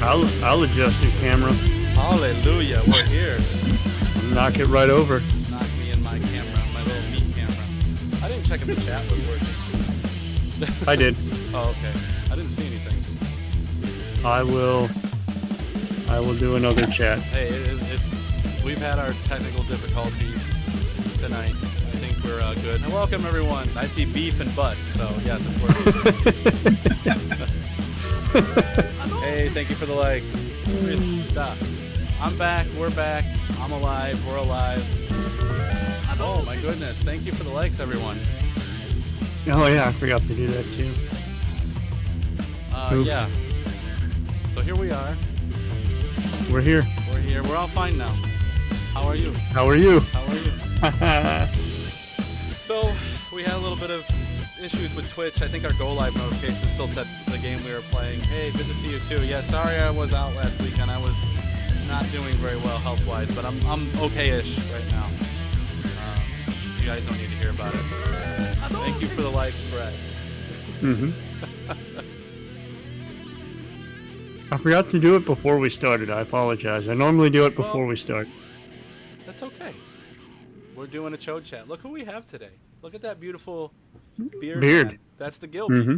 I'll adjust your camera. Hallelujah, we're here. Knock it right over. Knock me in my camera, my little meat camera. I didn't check if the chat was working. I did. Oh, okay. I didn't see anything. I will do another chat. Hey, we've had our technical difficulties tonight. I think we're good. And welcome everyone. I see beef and butts, so yes, it's working. Hey, thank you for the like. I'm back. We're back. I'm alive. We're alive. Oh my goodness! Thank you for the likes, everyone. Oh yeah, I forgot to do that too. Yeah. So here we are. We're here. We're here. We're all fine now. How are you? How are you? How are you? So we had a little bit of issues with Twitch. I think our go live notification still said the game we were playing. Hey, good to see you too. Yeah, sorry I was out last week and I was not doing very well health wise, but I'm okay-ish right now. You guys don't need to hear about it. Thank you for the like, Brett. Mm-hmm. I forgot to do it before we started. I apologize. I normally do it before we start. That's okay. We're doing a Chode Chat. Look who we have today. Look at that beautiful beard. Man. That's the Gilby. Mm-hmm.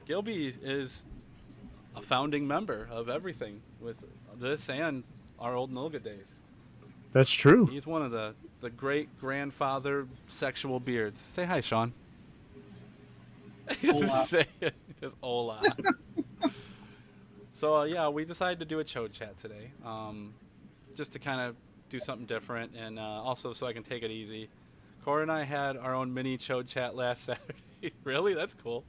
Gilby is a founding member of everything with this and our old Nulga days. That's true. He's one of the great-grandfather sexual beards. Say hi, Sean. He doesn't say it. He says hola. So, yeah, we decided to do a Chode Chat today, just to kind of do something different, and also so I can take it easy. Cora and I had our own mini Chode Chat last Saturday. Really? That's cool.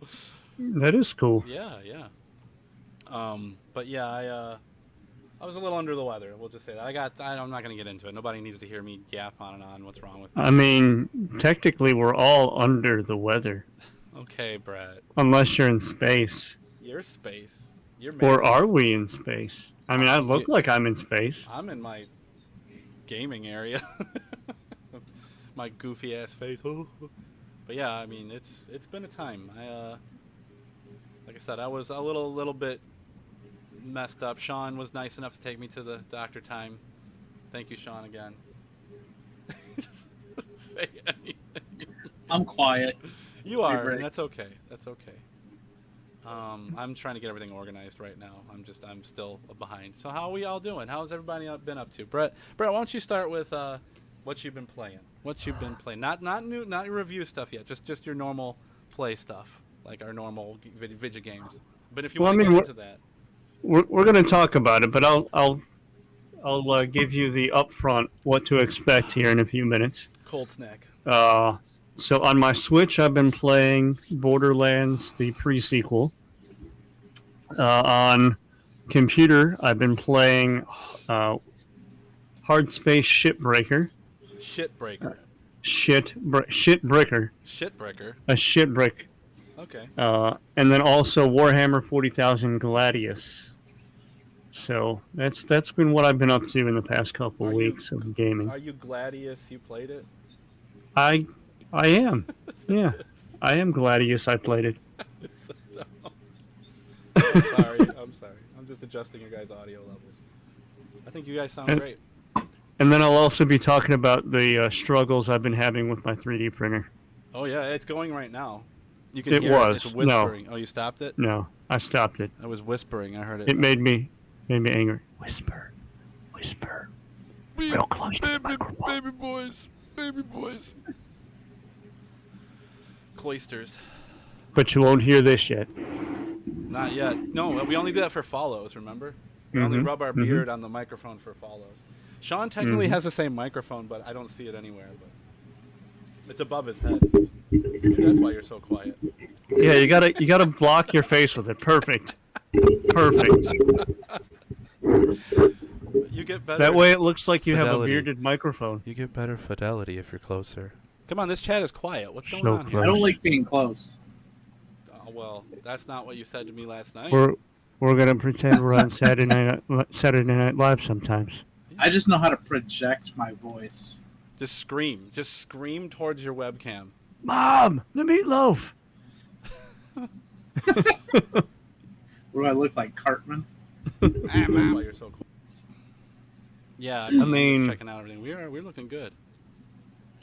That is cool. Yeah, yeah. But, yeah, I was a little under the weather. We'll just say that. I'm not going to get into it. Nobody needs to hear me yap on and on. What's wrong with me? I mean, technically, we're all under the weather. Okay, Brett. Unless you're in space. You're space. Or are we in space? I mean, I look like I'm in space. I'm in my gaming area. My goofy ass face. But yeah, I mean, it's been a time. Like I said, I was a little bit messed up. Sean was nice enough to take me to the doctor time. Thank you, Sean, again. Just say anything. I'm quiet. You are, and that's okay. That's okay. I'm trying to get everything organized right now. I'm still behind. So how are we all doing? How's everybody been up to? Brett, why don't you start with what you've been playing? What you've been playing? Not your review stuff yet. Just your normal play stuff, like our normal video games. But if you want to get into that, we're going to talk about it. But I'll give you the upfront what to expect here in a few minutes. Cold snack. So on my Switch, I've been playing Borderlands, the pre-sequel. On computer, I've been playing Hard Space Shipbreaker. Shitbreaker. Shitbreaker. Shitbreaker. A shitbrick. Okay. And then also Warhammer 40,000 Gladius. So that's been what I've been up to in the past couple weeks of gaming. Are you Gladius? You played it? I am. Yeah. I am Gladius. I played it. I'm sorry. I'm just adjusting your guys' audio levels. I think you guys sound great. And then I'll also be talking about the struggles I've been having with my 3D printer. Oh, yeah. It's going right now. You can hear it. It's whispering. No. Oh, you stopped it? No. I stopped it. I was whispering. I heard it. It made me angry. Whisper. Real close to the microphone. Baby boys. Cloisters. But you won't hear this yet. Not yet. No, we only do that for follows, remember? We only rub our beard on the microphone for follows. Sean technically has the same microphone, but I don't see it anywhere. But it's above his head. Maybe that's why you're so quiet. Yeah, you gotta block your face with it. Perfect. You get better. That way it looks like you fidelity. have a bearded microphone. You get better fidelity if you're closer. Come on, this chat is quiet. What's going on close. here? I don't like being close. Oh, well, that's not what you said to me last night. We're gonna pretend we're on Saturday Night Live sometimes. I just know how to project my voice. Just scream. Just scream towards your webcam. Mom, the meatloaf. What do I look like, Cartman? That's why you're so cool. Yeah, I mean, just checking out everything. We're looking good.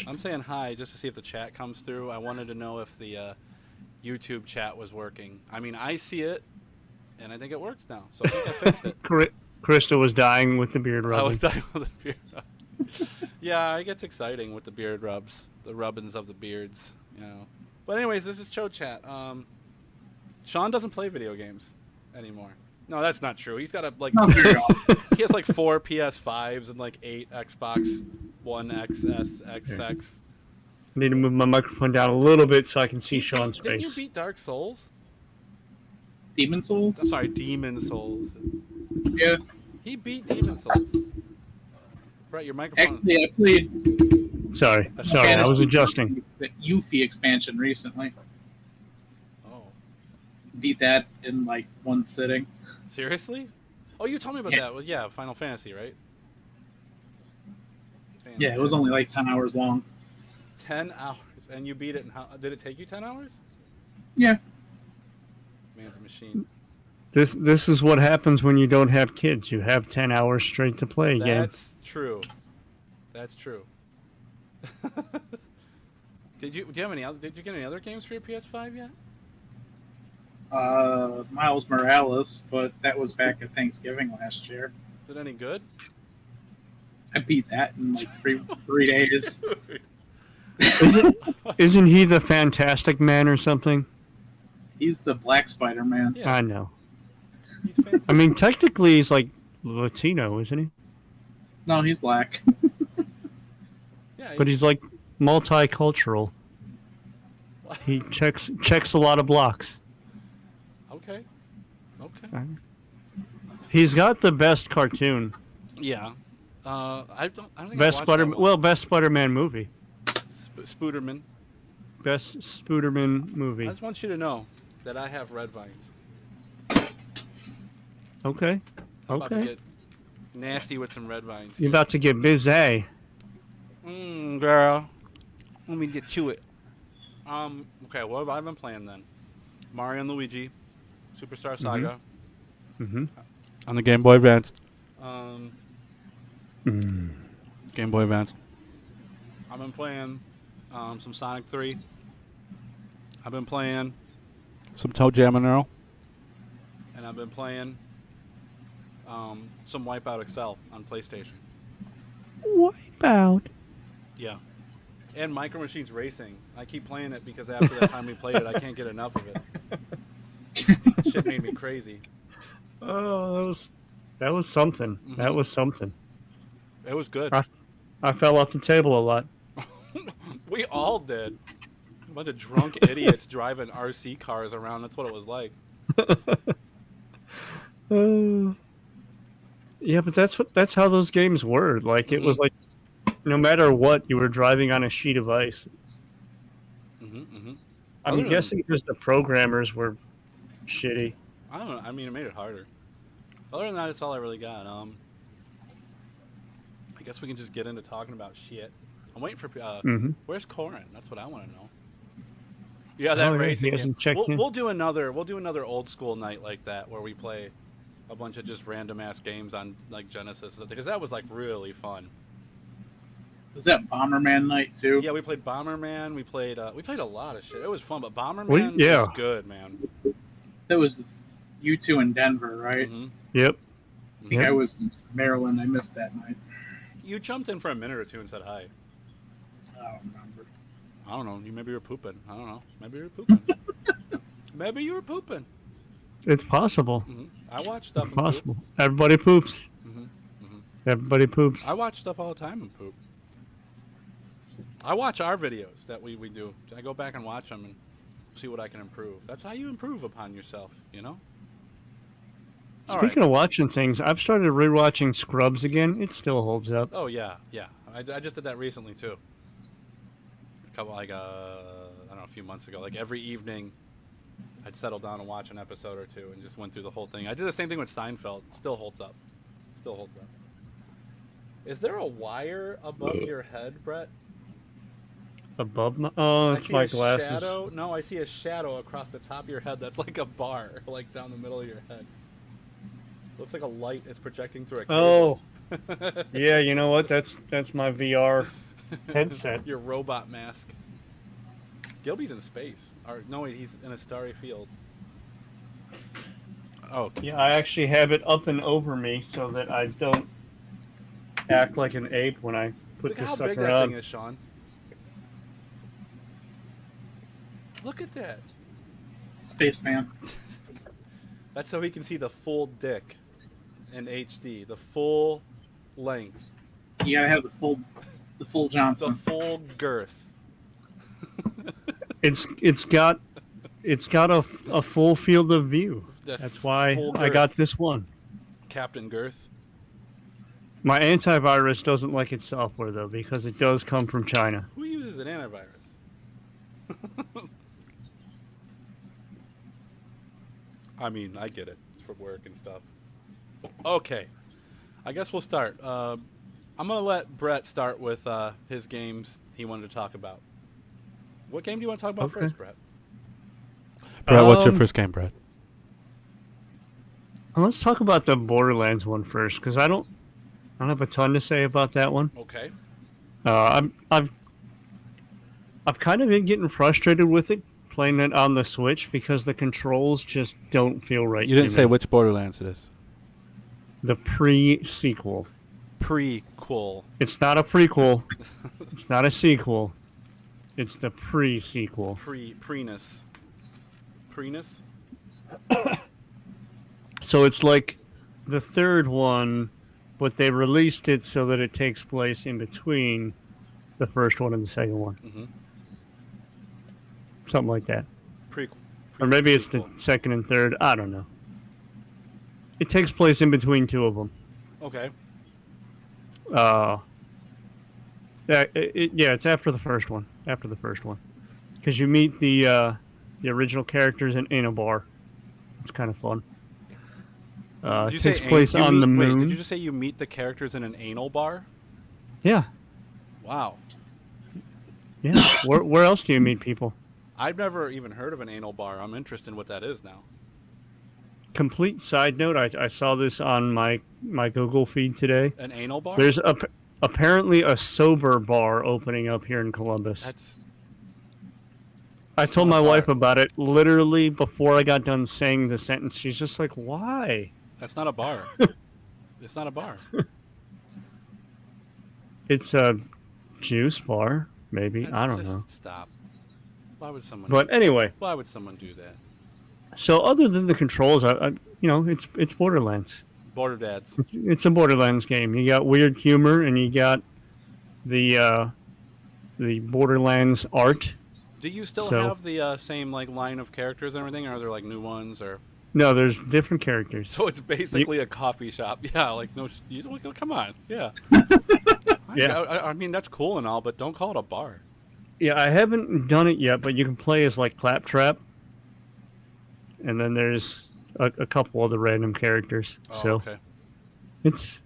I'm saying hi just to see if the chat comes through. I wanted to know if the YouTube chat was working. I mean, I see it, and I think it works now. So I think I fixed it. Krista was dying with the beard rubbing. I was dying with the beard rub. Yeah, it gets exciting with the beard rubs, the rubbings of the beards, you know. But anyways, this is Chode Chat. Sean doesn't play video games anymore. No, that's not true. He's got he has like 4 PS5s and like 8 Xbox One XS, XX. I need to move my microphone down a little bit so I can see Sean's Didn't face. you beat Dark Souls? Demon Souls? I'm sorry, Demon Souls. Yeah. He beat Demon Souls. Brett, your microphone. Actually, I played Sorry, I was adjusting. the Yuffie expansion recently. Oh, Beat that in like one sitting. seriously? Oh, you told me about that. Well, yeah, Final Fantasy, right? Yeah, it was only like 10 hours long. 10 hours, and you beat it. And how did it take you? 10 hours? Yeah. Man's a machine. This is what happens when you don't have kids. You have 10 hours straight to play again. That's true. That's true. Did you get any other games for your PS5 yet? Miles Morales, but that was back at Thanksgiving last year. Is it any good? I beat that in like three days. Isn't he the Fantastic Man or something? He's the Black Spider-Man. Yeah. I know. He's fantastic. I mean, technically, he's like Latino, isn't he? No, he's black. Yeah, But he's like multicultural. He checks a lot of blocks. okay. Okay. He's got the best cartoon. Yeah. I don't think Best I watched that one. best Spider-Man movie. Spooderman. Best Spooderman movie. I just want you to know that I have red vines. Okay. I'm about to Okay. get nasty with some red vines. You're about to get busy. Girl. Let me get to it. Okay, what have I been playing then? Mario and Luigi, Superstar Saga Mm-hmm. on the Game Boy Advance. Mm. Game Boy Advance. I've been playing some Sonic 3. I've been playing some Toe Jam and Earl. And I've been playing some Wipeout XL on PlayStation. Wipeout. Yeah. And Micro Machines Racing. I keep playing it because after that time we played it, I can't get enough of it. Shit made me crazy. Oh, that was something. Mm-hmm. That was something. It was good. I fell off the table a lot. We all did. A bunch of drunk idiots driving RC cars around. That's what it was like. Yeah, but that's how those games were. Like it was like no matter what, you were driving on a sheet of ice. I'm guessing because the programmers were shitty. I don't know. I mean, it made it harder. Other than that, that's all I really got. I guess we can just get into talking about shit. I'm waiting for. Where's Corin? That's what I want to know. Yeah, that racing. He hasn't checked in. We'll do another old school night like that where we play a bunch of just random ass games on like Genesis because that was like really fun. Was that Bomberman night too? Yeah, we played Bomberman. We played a lot of shit. It was fun, but Bomberman was good, man. That was you two in Denver, right? Yep. I think I was in Maryland. I missed that night. You jumped in for a minute or two and said hi. I don't remember. I don't know. Maybe you were pooping. I don't know. Maybe you were pooping. Maybe you were pooping. It's possible. I watch stuff. It's possible. Everybody poops. Everybody poops. I watch stuff all the time and poop. I watch our videos that we do. I go back and watch them and see what I can improve. That's how you improve upon yourself, you know? Speaking of watching things, I've started rewatching Scrubs again. It still holds up. Oh, yeah, yeah. I just did that recently, too. A couple, I don't know, a few months ago. Like, every evening, I'd settle down and watch an episode or two and just went through the whole thing. I did the same thing with Seinfeld. It still holds up. Still holds up. Is there a wire above your head, Brett? Above my... Oh, it's my glasses. Shadow? No, I see a shadow across the top of your head that's like a bar, like down the middle of your head. Looks like a light is projecting through a Oh, cable. yeah. You know what? That's my VR headset. Your robot mask. Gilby's in space. Or no, wait, he's in a starry field. Oh, Yeah, I actually have it up and over me so that I don't act like an ape when I put look this how big sucker that on. thing is, Sean. Look at that. Spaceman. That's so he can see the full dick in HD, the full length, You gotta have the full the Johnson. full girth. It's got a full field of view. The That's why full I girth. got this one. Captain Girth. My antivirus doesn't like its software though because it does come from China. Who uses an antivirus? I mean, I get it for work and stuff. Okay, I guess we'll start. I'm gonna let Brett start with his games he wanted to talk about. What game do you want to talk about Okay. first, Brett? Brett, what's your first game, Brett? Let's talk about the Borderlands one first because I don't have a ton to say about that one. Okay. I've kind of been getting frustrated with it playing it on the Switch because the controls just don't feel right. You didn't to say me. which Borderlands it is. The pre-sequel. Prequel. It's not a prequel. It's not a sequel. It's the pre-sequel. Prenus. Prenus? So it's like the third one, but they released it so that it takes place in between the first one and the second one. Mm-hmm. Something like that. Prequel. Or maybe it's the second and third. I don't know. It takes place in between two of them. Okay. It's after the first one. After the first one. Because you meet the original characters in a bar. It's kind of fun. Did It you takes say place on the moon. Wait, did you just say you meet the characters in an anal bar? Yeah. Wow. Yeah. Where else do you meet people? I've never even heard of an anal bar. I'm interested in what that is now. Complete side note, I saw this on my Google feed today. An anal bar? There's apparently a sober bar opening up here in Columbus. I told not a my wife bar. about it literally before I got done saying the sentence. She's just like, why? That's not a bar. It's not a bar. It's a juice bar, maybe. I don't Just know. Stop. Why would someone? But anyway, Why would someone do that? so other than the controls, it's Borderlands. Border dads. It's a Borderlands game. You got weird humor, and you got the Borderlands art. Do you still So- have the same like line of characters and everything, or are there like new ones? Or No, there's different characters. so it's basically a coffee shop. Yeah, like come on. Yeah. Yeah. I mean that's cool and all, but don't call it a bar. Yeah, I haven't done it yet, but you can play as like Claptrap, and then there's a couple other random characters. Oh, So okay. it's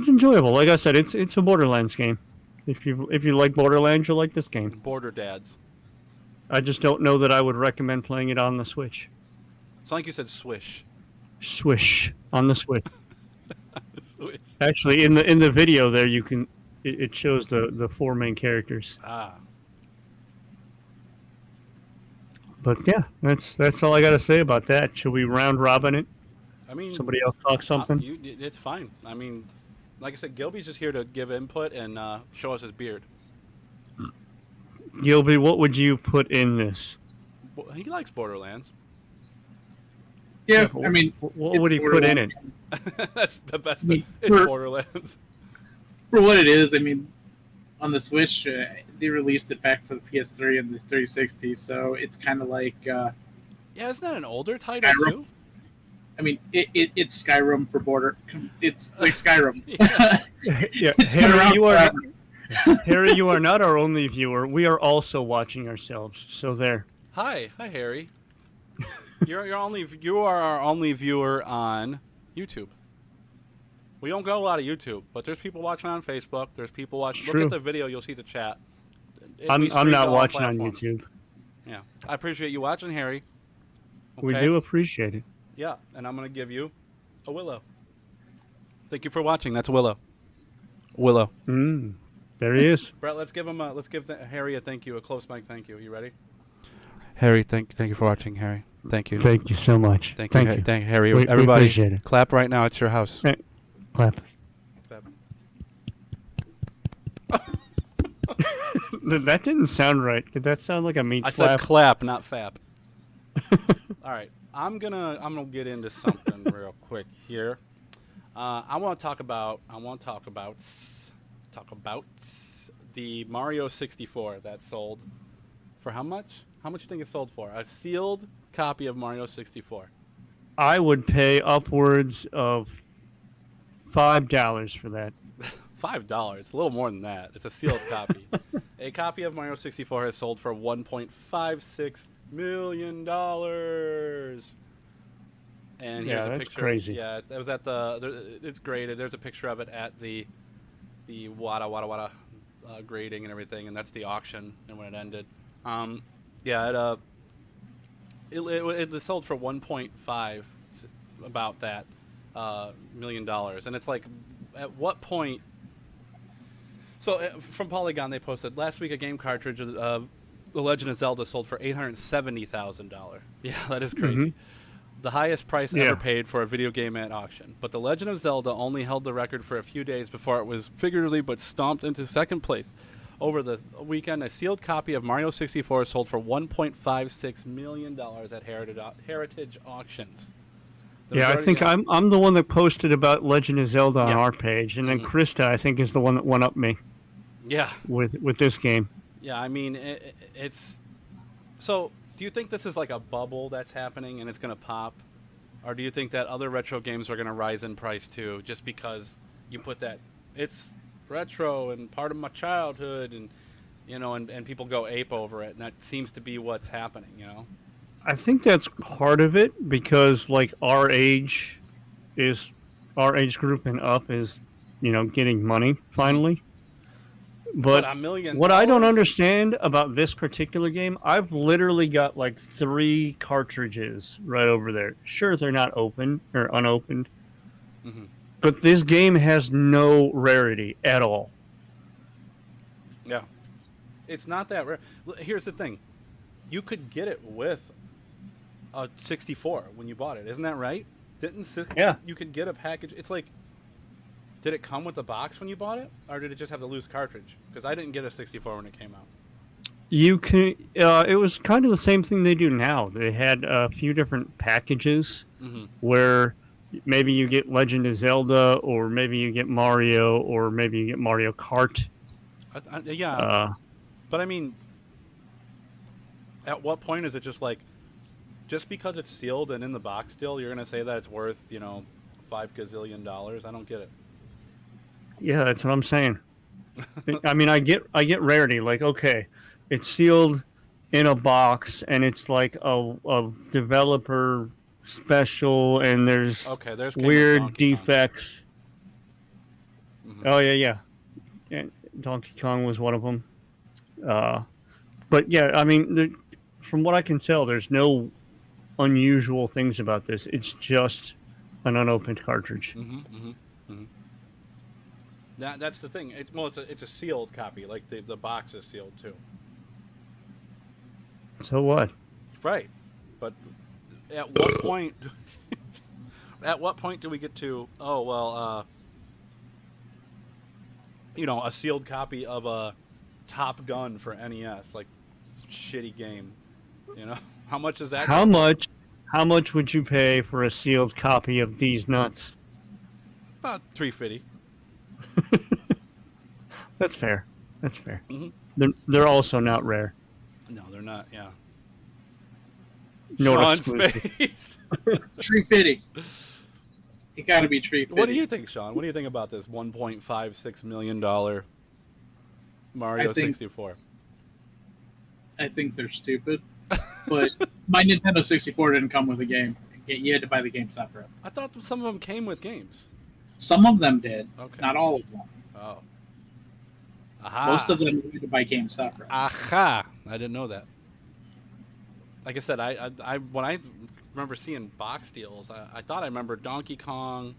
enjoyable. Like I said, it's a Borderlands game. If you like Borderlands, you'll like this game. Border dads. I just don't know that I would recommend playing it on the Switch. It's like you said swish. Swish on the Switch. Swish. Actually, in the video there, you can it shows the four main characters. Ah. But yeah, that's all I got to say about that. Should we round robin it? I mean, Somebody else talk something? it's fine. I mean, like I said, Gilby's just here to give input and show us his beard. Gilby, what would you put in this? Well, he likes Borderlands. Yeah, I mean, What would he put in it? That's the best I mean, thing. It's for- Borderlands. for what it is, I mean, on the Switch, they released it back for the PS3 and the 360, so it's kind of like, Yeah, isn't that an older title Skyrim. too? I mean, it's Skyrim for Border. It's like Skyrim. Yeah. Yeah, It's been around forever. Harry, you are not our only viewer. We are also watching ourselves. So there. Hi, Harry. You are our only viewer on YouTube. We don't go a lot of YouTube, but there's people watching on Facebook. There's people watching. Look True. at the video, you'll see the chat. We I'm stream to not all watching on platforms. YouTube. Yeah, I appreciate you watching, Harry. We Okay? do appreciate it. Yeah, and I'm gonna give you a willow. Thank you for watching. That's Willow. Willow. There he is. Brett, let's give Harry a thank you, a close mic thank you. You ready? Harry, thank you for watching, Harry. Thank you. Thank you so much. Thank you. Thank Harry. We Everybody, appreciate it. clap right now. It's your house. Clap. Clap. That didn't sound right. Did that sound like a meat I slap? said clap, not fap. All right, I'm gonna get into something real quick here. I want to talk about the Mario 64 that sold for how much? How much do you think it sold for? A sealed copy of Mario 64. I would pay upwards of $5 for that. $5. It's a little more than that. It's a sealed copy. A copy of Mario 64 has sold for $1.56 million. And here's a that's picture. crazy. Yeah, it was at it's graded. There's a picture of it at the Wada grading and everything, and that's the auction and when it ended. It sold for 1.5 about that $1 million, and it's like, at what point? So from Polygon, they posted last week a game cartridge of The Legend of Zelda sold for $870,000. Yeah, that is crazy. Mm-hmm. The highest price ever paid for a video game at auction. But The Legend of Zelda only held the record for a few days before it was figuratively but stomped into second place. Over the weekend, a sealed copy of Mario 64 sold for $1.56 million at Heritage Auctions. I think I'm the one that posted about Legend of Zelda on our page, and then Krista, I think, is the one that went up me. Yeah. With this game. Yeah, I mean, it's... So, do you think this is like a bubble that's happening and it's going to pop? Or do you think that other retro games are going to rise in price too, just because you put that, it's retro and part of my childhood, and, you know, and people go ape over it, and that seems to be what's happening, you know? I think that's part of it, because, like, our age group and up is, you know, getting money finally. But $1 million? What I don't understand about this particular game, I've literally got like 3 cartridges right over there. Sure, they're not open or unopened, but this game has no rarity at all. Yeah. It's not that rare. Here's the thing. You could get it with a 64 when you bought it. Isn't that right? Yeah. You could get a package. It's like, did it come with the box when you bought it, or did it just have the loose cartridge? Because I didn't get a 64 when it came out. You can. It was kind of the same thing they do now. They had a few different packages where maybe you get Legend of Zelda, or maybe you get Mario, or maybe you get Mario Kart. But I mean, at what point is it just like, just because it's sealed and in the box still, you're gonna say that it's worth, you know, $5 gazillion? I don't get it. Yeah, that's what I'm saying. I mean, I get rarity. Like, okay, it's sealed in a box, and it's like a developer special, and there's weird defects. Oh yeah. And Donkey Kong was one of them. But yeah, I mean, from what I can tell, there's no unusual things about this. It's just an unopened cartridge. That's the thing. It's a sealed copy. Like the box is sealed too. So what? Right, but at what point? At what point do we get to? Oh well, you know, a sealed copy of a Top Gun for NES, like shitty game. You know, how much is that? How much would you pay for a sealed copy of these nuts? About $350. That's fair. They're also not rare. No, they're not. Yeah. No Sean's face. $350. It got to be $350. What do you think, Sean? What do you think about this $1.56 million Mario 64? I think they're stupid. But my Nintendo 64 didn't come with a game. You had to buy the game separate. I thought some of them came with games. Some of them did. Okay. Not all of them. Oh. Aha. Most of them you had to buy games separate. Aha. I didn't know that. Like I said, I when I remember seeing box deals, I thought I remember Donkey Kong,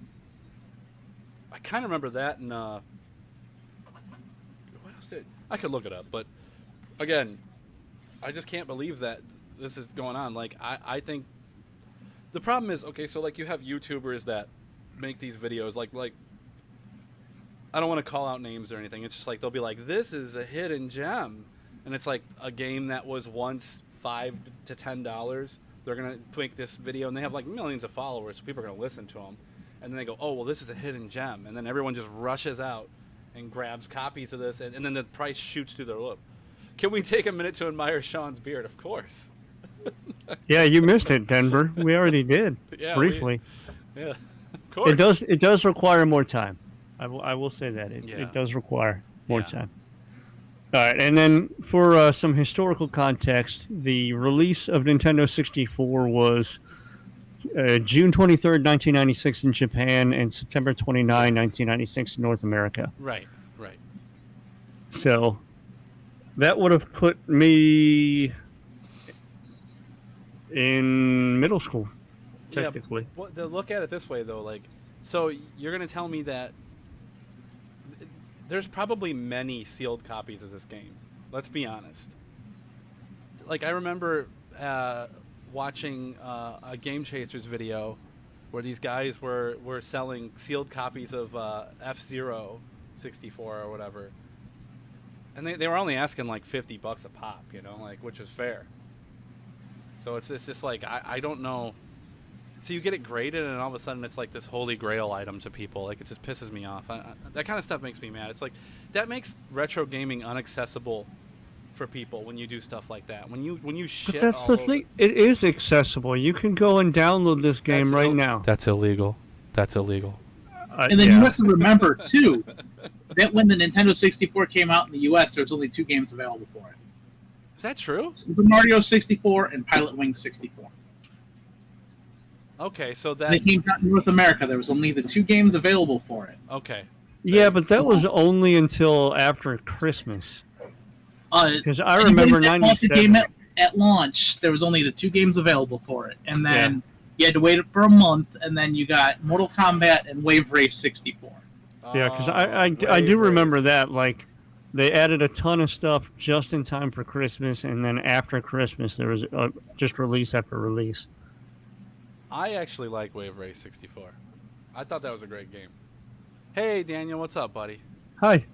I kind of remember that, and what else did I could look it up, but again, I just can't believe that this is going on. Like, I think the problem is, okay, so like you have YouTubers that make these videos, like I don't want to call out names or anything. It's just like they'll be like, this is a hidden gem, and it's like a game that was once $5 to $10. They're gonna make this video, and they have like millions of followers, so people are gonna listen to them, and then they go, oh well, this is a hidden gem, and then everyone just rushes out and grabs copies of this, and then the price shoots through their roof. Can we take a minute to admire Sean's beard? Of course. Yeah, you missed it, Denver. We already did. Yeah, briefly. Yeah, of course. It does require more time. I will say that it does require more time. All right, and then for some historical context, the release of Nintendo 64 was June 23rd, 1996 in Japan, and September 29, 1996 in North America. Right. So that would have put me in middle school, technically. Yeah, well, to look at it this way, though, like, so you're going to tell me that there's probably many sealed copies of this game. Let's be honest. Like, I remember watching a Game Chasers video where these guys were selling sealed copies of F-Zero 64 or whatever. And they were only asking like $50 a pop, you know, like, which is fair. So it's just like, I don't know. So you get it graded, and all of a sudden it's like this holy grail item to people. Like, it just pisses me off. That kind of stuff makes me mad. It's like, that makes retro gaming inaccessible for people when you do stuff like that. When you shit. But that's the thing. It is accessible. You can go and download this game right now. That's illegal. That's illegal. And then you have to remember too that when the Nintendo 64 came out in the U.S., there was only 2 games available for it. Is that true? Super Mario 64 and Pilot Wings 64. Okay, so When it came out in North America, there was only the 2 games available for it. Okay. Yeah, but that was only until after Christmas. Because I remember '97. The game at launch, there was only the 2 games available for it, and then you had to wait for a month, and then you got Mortal Kombat and Wave Race 64. Yeah, because I do remember that. Like, they added a ton of stuff just in time for Christmas, and then after Christmas, there was just release after release. I actually like Wave Race 64. I thought that was a great game. Hey, Daniel, what's up, buddy? Hi.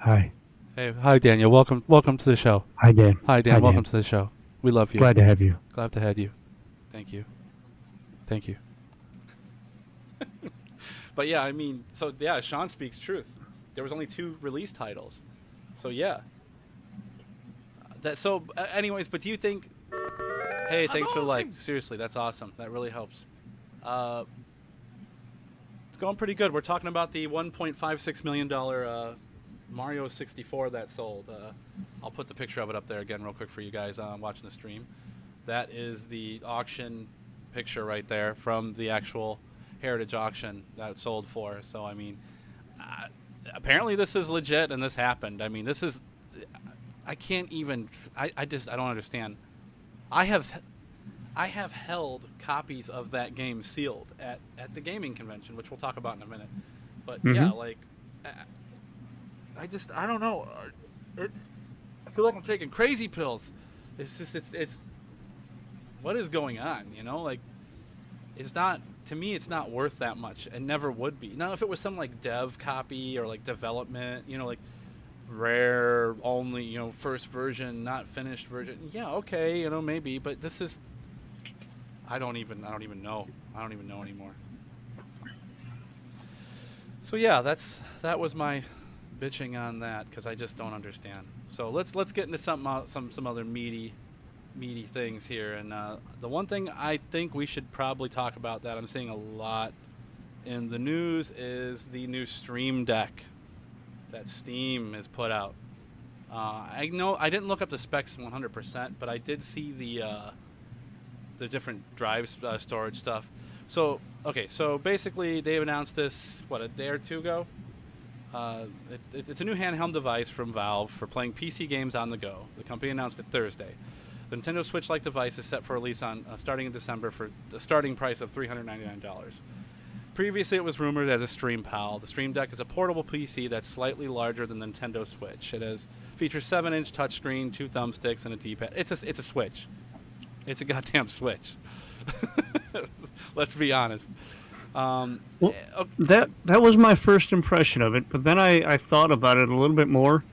Hi. Hey, hi, Daniel. Welcome to the show. Hi, Dan. Hi, Dan. Welcome to the show. We love you. Glad to have you. Glad to have you. Thank you. But yeah, I mean, so yeah, Sean speaks truth. There was only 2 release titles. So yeah. Anyways, but do you think? Hey, thanks for the like. Seriously, that's awesome. That really helps. It's going pretty good. We're talking about the $1.56 million Mario 64 that sold. I'll put the picture of it up there again real quick for you guys watching the stream. That is the auction picture right there from the actual Heritage auction that it sold for. So, I mean, apparently this is legit and this happened. I mean, this is... I can't even... I don't understand. I have held copies of that game sealed at the gaming convention, which we'll talk about in a minute. But yeah, like, I don't know. I feel like I'm taking crazy pills. It's just, it's what is going on, you know? Like, it's not, to me, it's not worth that much. It never would be. Now, if it was some, like, dev copy or, like, development, you know, like, rare only, you know, first version, not finished version, yeah, okay, you know, maybe. But this is, I don't even know. I don't even know anymore. So yeah, that was my bitching on that, because I just don't understand. So let's get into some other meaty things here. And the one thing I think we should probably talk about that I'm seeing a lot in the news is the new Stream Deck that Steam has put out. I know I didn't look up the specs 100%, but I did see the different drive storage stuff. So okay, so basically they've announced this a day or 2 ago. It's a new handheld device from Valve for playing PC games on the go. The company announced it Thursday. The Nintendo Switch-like device is set for release on starting in December for the starting price of $399. Previously, it was rumored as a Stream Pal. The Stream Deck is a portable PC that's slightly larger than the Nintendo Switch. Features 7-inch touchscreen, 2 thumbsticks, and a D-pad. It's a Switch. It's a goddamn Switch. Let's be honest. Well, that was my first impression of it, but then I thought about it a little bit more.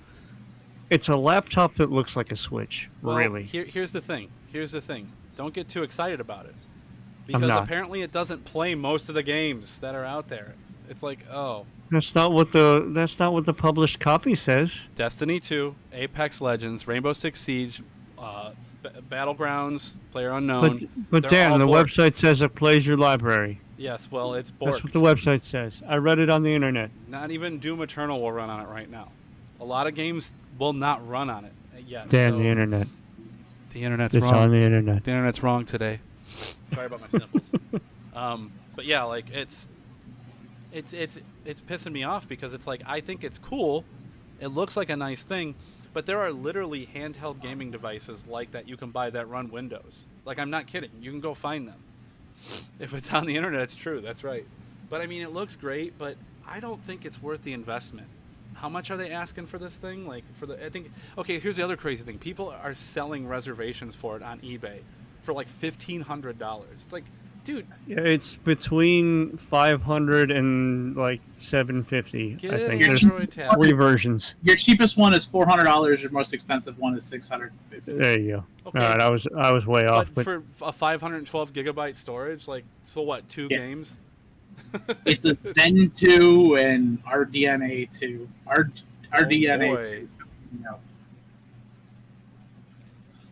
It's a laptop that looks like a Switch, well, really. Here's the thing. Don't get too excited about it. I'm Because not. apparently it doesn't play most of the games that are out there. It's like, oh, That's not what the published copy says. Destiny 2, Apex Legends, Rainbow Six Siege, Battlegrounds, PlayerUnknown. But They're Dan, all the ports. website says it plays your library. Yes, well, it's borked. That's what the website says. I read it on the internet. Not even Doom Eternal will run on it right now. A lot of games will not run on it yet. Dan, so the internet. The internet's It's wrong. on the internet. The internet's wrong today. Sorry about my sniffles. But yeah, like it's pissing me off because it's like I think it's cool. It looks like a nice thing, but there are literally handheld gaming devices like that you can buy that run Windows. Like I'm not kidding. You can go find them. If it's on the internet, it's true. That's right. But I mean, it looks great, but I don't think it's worth the investment. How much are they asking for this thing? Okay, here's the other crazy thing. People are selling reservations for it on eBay for like $1,500. It's like, dude, Yeah, it's between 500 and like 750. get I it think in there's Android tab. 3 versions. Your cheapest one is $400. Your most expensive one is $650. There you go. Okay. All right, I was way off, But but for a 512 gigabyte storage, like, so what, 2 Yeah. games? It's a Zen 2 and RDNA 2. RDNA boy. 2. You know.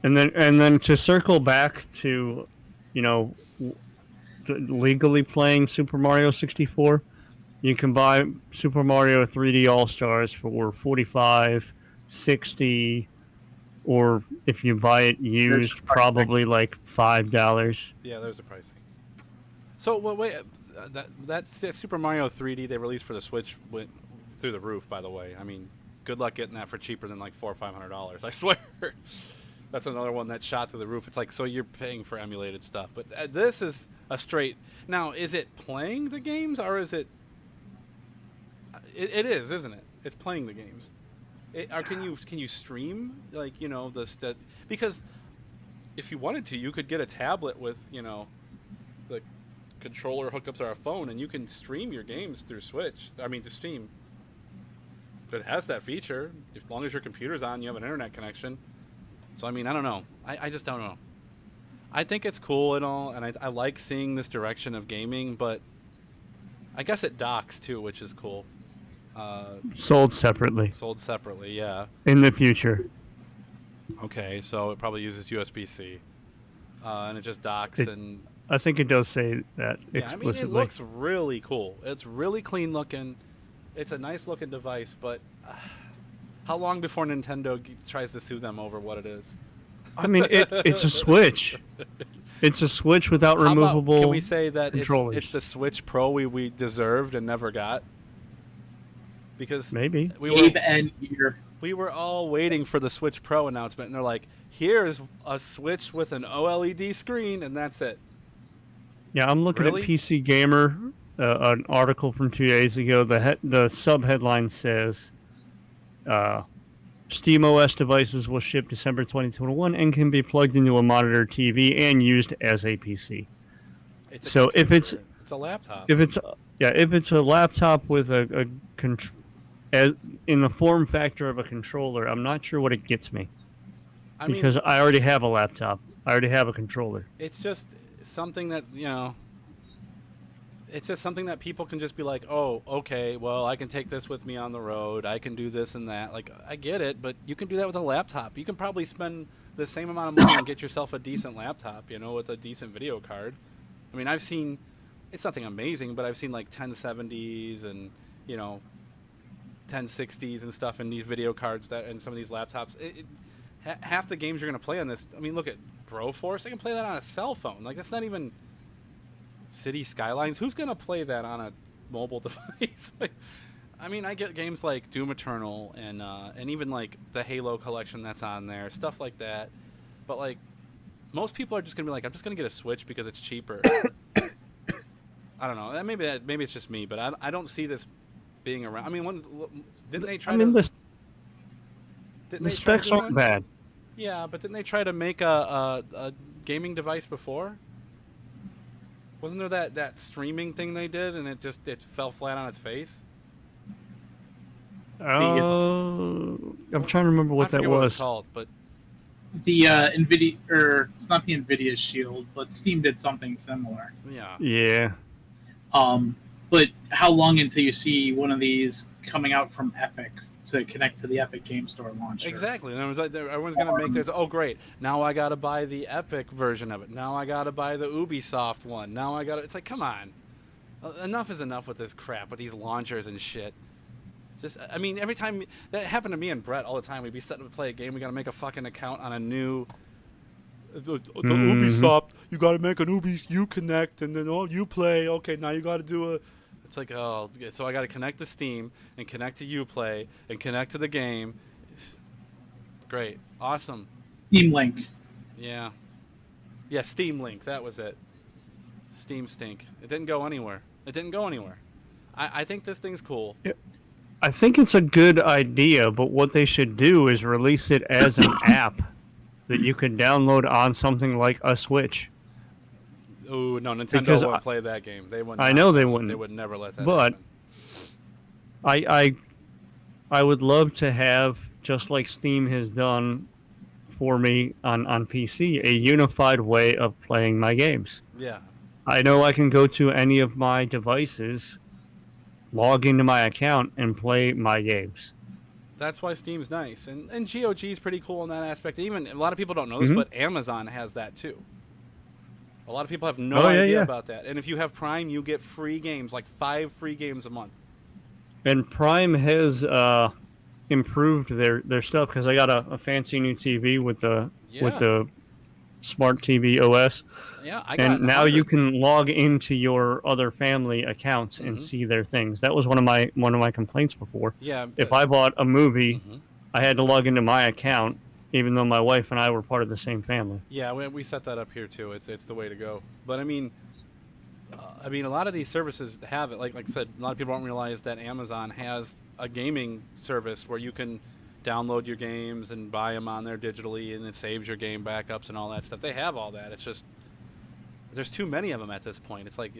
and then to circle back to, legally playing Super Mario 64, you can buy Super Mario 3D All Stars for 45, 60, or if you buy it used, probably like $5. Yeah, there's a pricing. So, well, wait, that Super Mario 3D they released for the Switch went through the roof, by the way. I mean, good luck getting that for cheaper than like $400 or $500. I swear. That's another one that shot through the roof. It's like, so you're paying for emulated stuff. But this is a straight... Now, is it playing the games, or is it... It is, isn't it? It's playing the games. Or can you stream, like, because if you wanted to, you could get a tablet with, the controller hookups or a phone, and you can stream your games through Switch. I mean, to Steam. It has that feature. As long as your computer's on, you have an internet connection. So, I mean, I don't know. I just don't know. I think it's cool and all, and I like seeing this direction of gaming, but I guess it docks, too, which is cool. Sold separately Sold separately, yeah. in the future. Okay, so it probably uses USB-C. And it just docks and... I think it does say that Yeah, I explicitly. mean, it looks really cool. It's really clean looking. It's a nice looking device, but how long before Nintendo tries to sue them over what it is? I mean, it's a Switch. It's a Switch without How about, removable can we say that controllers. it's the Switch Pro we deserved and never got? Because Maybe. Abe and Ear. we were all waiting for the Switch Pro announcement, and they're like, here's a Switch with an OLED screen, and that's it. Yeah, I'm looking Really? at PC Gamer, an article from 2 days ago. The sub-headline says, SteamOS devices will ship December 2021 and can be plugged into a monitor TV and used as a PC. It's a So if it's a laptop. if it's a laptop with in the form factor of a controller, I'm not sure what it gets me I mean, because I already have a laptop. I already have a controller. it's just something that it's just something that people can just be like, oh, okay, well, I can take this with me on the road, I can do this and that. Like, I get it, but you can do that with a laptop. You can probably spend the same amount of money and get yourself a decent laptop, with a decent video card. I mean, I've seen, it's nothing amazing, but I've seen like 1070s and 1060s and stuff in these video cards that and some of these laptops. Half the games you're going to play on this, I mean, look at Broforce. I can play that on a cell phone. Like, that's not even City Skylines. Who's going to play that on a mobile device? I mean, I get games like Doom Eternal and even like the Halo collection that's on there, stuff like that. But like, most people are just going to be like, I'm just going to get a Switch because it's cheaper. I don't know. Maybe it's just me, but I don't see this being around. I mean, didn't they try I mean, to? the Didn't the they try to specs do aren't that? bad. Yeah, but didn't they try to make a gaming device before? Wasn't there that streaming thing they did, and it fell flat on its face? I'm trying to remember I what that forget what it was was. called, but The Nvidia, or it's not the Nvidia Shield, but Steam did something similar. yeah. Yeah. But how long until you see one of these coming out from Epic to connect to the Epic Game Store launcher? Exactly. And it was like everyone's gonna make this. Oh, great! Now I gotta buy the Epic version of it. Now I gotta buy the Ubisoft one. Now I gotta. It's like, come on, enough is enough with this crap with these launchers and shit. Just, I mean, every time that happened to me and Brett all the time, we'd be setting up to play a game. We gotta make a fucking account on a new. The Ubisoft, you gotta make an you connect, and then you play. Okay, now you gotta do a. It's like, oh, so I gotta connect to Steam and connect to Uplay and connect to the game. Great, awesome. Steam Link. Yeah, Steam Link. That was it. Steam Stink. It didn't go anywhere. I think this thing's cool. I think it's a good idea, but what they should do is release it as an app that you could download on something like a Switch. Oh no, Nintendo Because won't play that game. They wouldn't. I know they wouldn't. They would never let that But happen. I would love to have, just like Steam has done for me on PC, a unified way of playing my games. Yeah. I know I can go to any of my devices, log into my account, and play my games. That's why Steam's nice, and GOG's pretty cool in that aspect. Even a lot of people don't know this, but Amazon has that too. A lot of people have no idea about that. And if you have Prime, you get free games, like 5 free games a month. And Prime has improved their stuff, because I got a fancy new TV with the smart TV OS. Yeah, I got and now hundreds. you can log into your other family accounts and see their things. That was one of my complaints before. Yeah. If I bought a movie, I had to log into my account, even though my wife and I were part of the same family. Yeah, we set that up here too. It's the way to go. But I mean, a lot of these services have it. Like I said, a lot of people don't realize that Amazon has a gaming service where you can download your games and buy them on there digitally, and it saves your game backups and all that stuff. They have all that. It's just there's too many of them at this point. It's like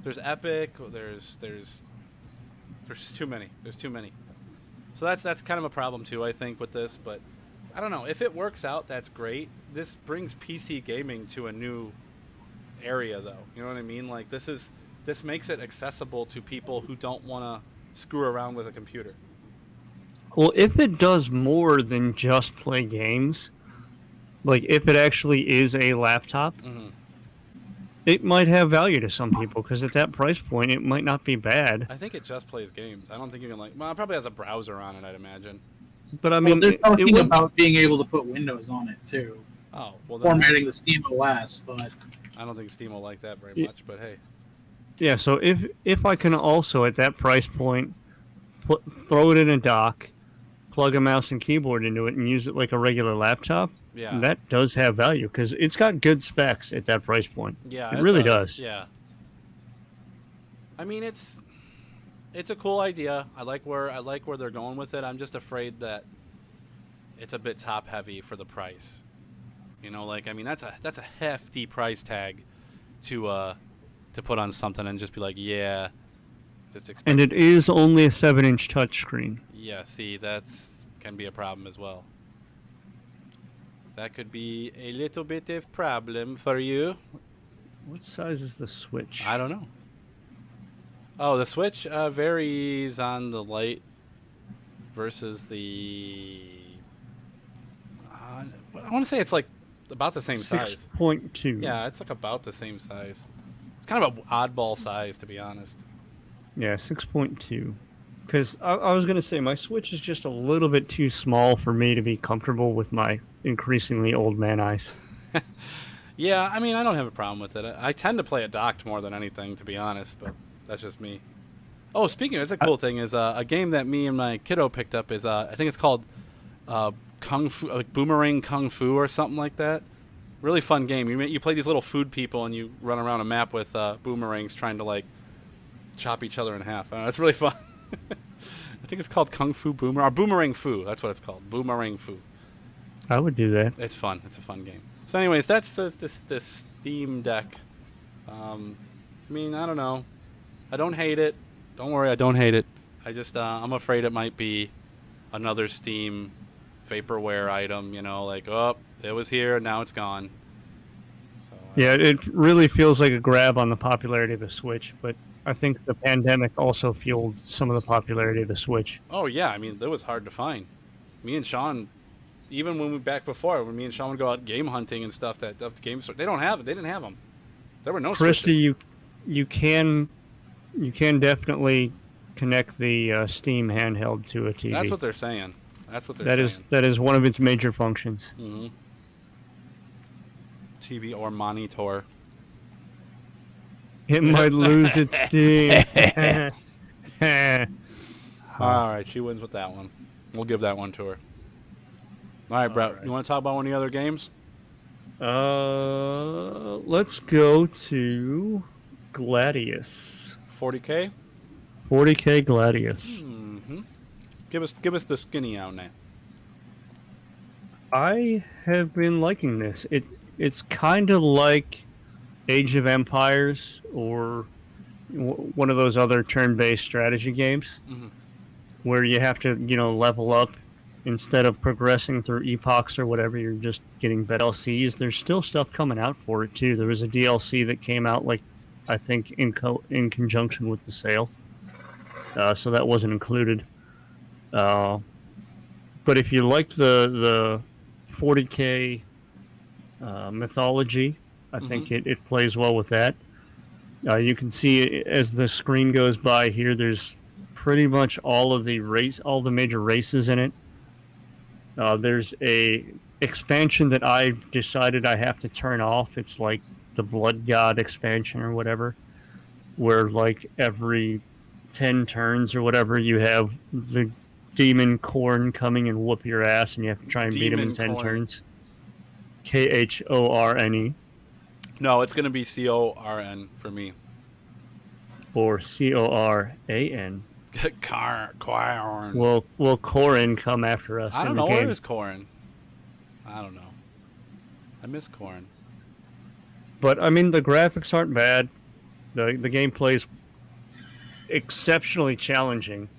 there's Epic. There's just too many. There's too many. So that's kind of a problem too, I think, with this. But I don't know, if it works out, that's great. This brings PC gaming to a new area, though. You know what I mean? Like this makes it accessible to people who don't want to screw around with a computer. Well, if it does more than just play games, like if it actually is a laptop, it might have value to some people, because at that price point, it might not be bad. I think it just plays games. I don't think you can well, it probably has a browser on it, I'd imagine. But I mean, they're talking about being able to put Windows on it too. Oh, well, formatting the Steam OS, but I don't think Steam will like that very much. But hey. Yeah, so if I can also at that price point throw it in a dock, plug a mouse and keyboard into it, and use it like a regular laptop, that does have value, because it's got good specs at that price point. Yeah, it really does. Yeah. I mean, it's a cool idea. I like where they're going with it. I'm just afraid that it's a bit top heavy for the price. You know, like, I mean, that's a hefty price tag to put on something and just be like, yeah, just expect. And it is only a 7-inch touchscreen. Yeah, see, can be a problem as well. That could be a little bit of problem for you. What size is the Switch? I don't know. Oh, the Switch varies on the light versus the. I want to say it's like about the same size. 6.2. Yeah, it's like about the same size. It's kind of an oddball size, to be honest. Yeah, 6.2. Because I was going to say, my Switch is just a little bit too small for me to be comfortable with my increasingly old man eyes. Yeah, I mean, I don't have a problem with it. I tend to play it docked more than anything, to be honest, but that's just me. Oh, speaking of, it's a cool thing, is a game that me and my kiddo picked up is, I think it's called Kung Fu, like Boomerang Kung Fu or something like that. Really fun game. You play these little food people and you run around a map with boomerangs trying to like chop each other in half. It's really fun. I think it's called Kung Fu Boomerang or Boomerang Fu. That's what it's called. Boomerang Fu. I would do that. It's fun. It's a fun game. So, anyways, that's the Steam Deck. I mean, I don't know. I don't hate it. Don't worry, I don't hate it. I just I'm afraid it might be another Steam vaporware item. You know, like it was here, now it's gone. So, Yeah, it really feels like a grab on the popularity of the Switch, but I think the pandemic also fueled some of the popularity of the Switch. Oh yeah, I mean, it was hard to find. Me and Sean, even when me and Sean would go out game hunting and stuff at the game store, they don't have it. They didn't have them. There were no Christy, Switches. you can definitely connect the Steam handheld to a TV. That's what they're saying. That's what they're saying. That is one of its major functions. Mm-hmm. TV or monitor. It might lose its Steam. All right, she wins with that one. We'll give that one to her. All right, Brett, you want to talk about one of the other games? Let's go to Gladius. 40K? 40K Gladius. Mm-hmm. Give us the skinny out now. I have been liking this. It's kind of like Age of Empires or one of those other turn-based strategy games where you have to, level up instead of progressing through epochs or whatever. You're just getting better DLCs. There's still stuff coming out for it too. There was a DLC that came out, I think, in conjunction with the sale, so that wasn't included. But if you liked the 40K mythology, I think it plays well with that. You can see as the screen goes by here, there's pretty much all the major races in it. There's a expansion that I decided I have to turn off. It's like the Blood God expansion or whatever, where like every 10 turns or whatever, you have the demon Khorne coming and whoop your ass, and you have to try and beat him in 10 turns. Khorne. No, it's going to be Corn for me. Or Coran. Corn. Will Khorne come after us? I don't in know. the game? Where is Corn? I don't know. I miss Corn. But I mean, the graphics aren't bad. The gameplay is exceptionally challenging.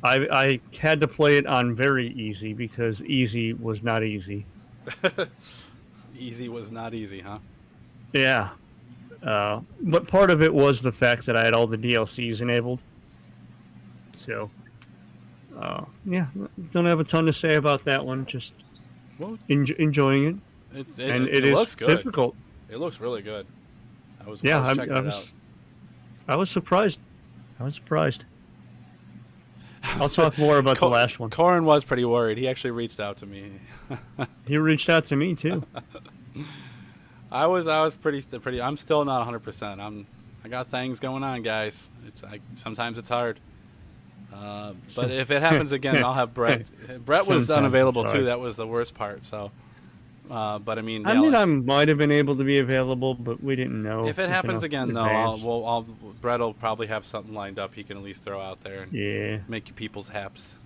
I had to play it on very easy because easy was not easy. Easy was not easy, huh? Yeah. But part of it was the fact that I had all the DLCs enabled. So, yeah, don't have a ton to say about that one. Just enjoying it. It is looks good. difficult. It looks really good. I was surprised. I'll talk more about the last one. Corn was pretty worried. He actually reached out to me. He reached out to me too. I was pretty. I'm still not 100%. I got things going on, guys. Sometimes it's hard. But if it happens again, I'll have Brett. Brett was unavailable too. That was the worst part. So, but I mean, I might have been able to be available, but we didn't know. If it happens again, though, Brett will probably have something lined up. He can at least throw out there and make you people's haps.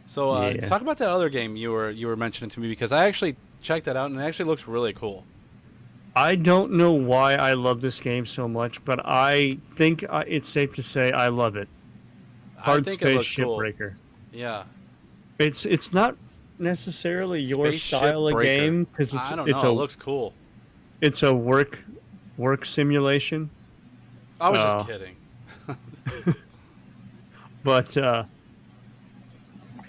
So, talk about that other game you were mentioning to me, because I actually checked that out and it actually looks really cool. I don't know why I love this game so much, but I think it's safe to say I love it. Hard Space Shipbreaker. Cool. Yeah. It's not necessarily your style of game because it looks cool. It's a work simulation. I was just kidding. But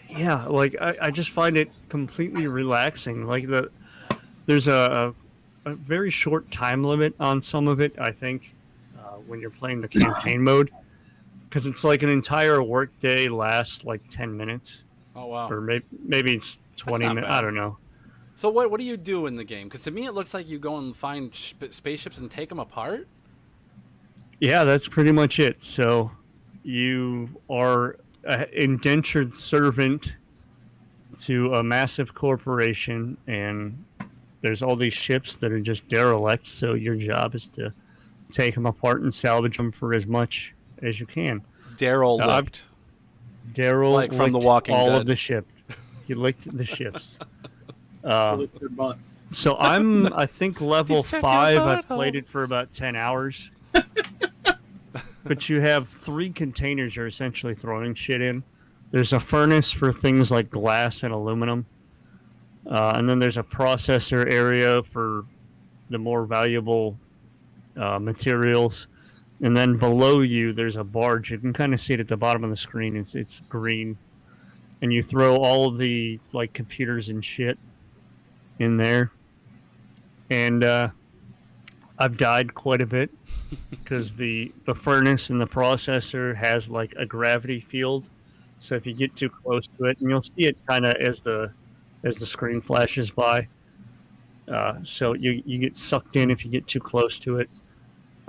yeah, like I just find it completely relaxing. Like there's a very short time limit on some of it, I think, when you're playing the campaign mode, because it's like an entire work day lasts like 10 minutes. Oh wow! Or maybe it's 20 minutes. I don't know. So what do you do in the game? Because to me it looks like you go and find spaceships and take them apart. Yeah, that's pretty much it. So you are an indentured servant to a massive corporation, and there's all these ships that are just derelict. So your job is to take them apart and salvage them for as much as you can. Daryl I've- licked. Daryl Like from The licked Walking all Dead. of the ship. He licked the ships. Look at their butts. So I think level Just check your 5. I've butthole. played it for about 10 hours. But you have 3 containers you're essentially throwing shit in. There's a furnace for things like glass and aluminum. And then there's a processor area for the more valuable materials. And then below you, there's a barge. You can kind of see it at the bottom of the screen. It's green. And you throw all of the like computers and shit in there. And I've died quite a bit because the furnace and the processor has like a gravity field. So if you get too close to it, and you'll see it kind of as the screen flashes by. So you get sucked in if you get too close to it.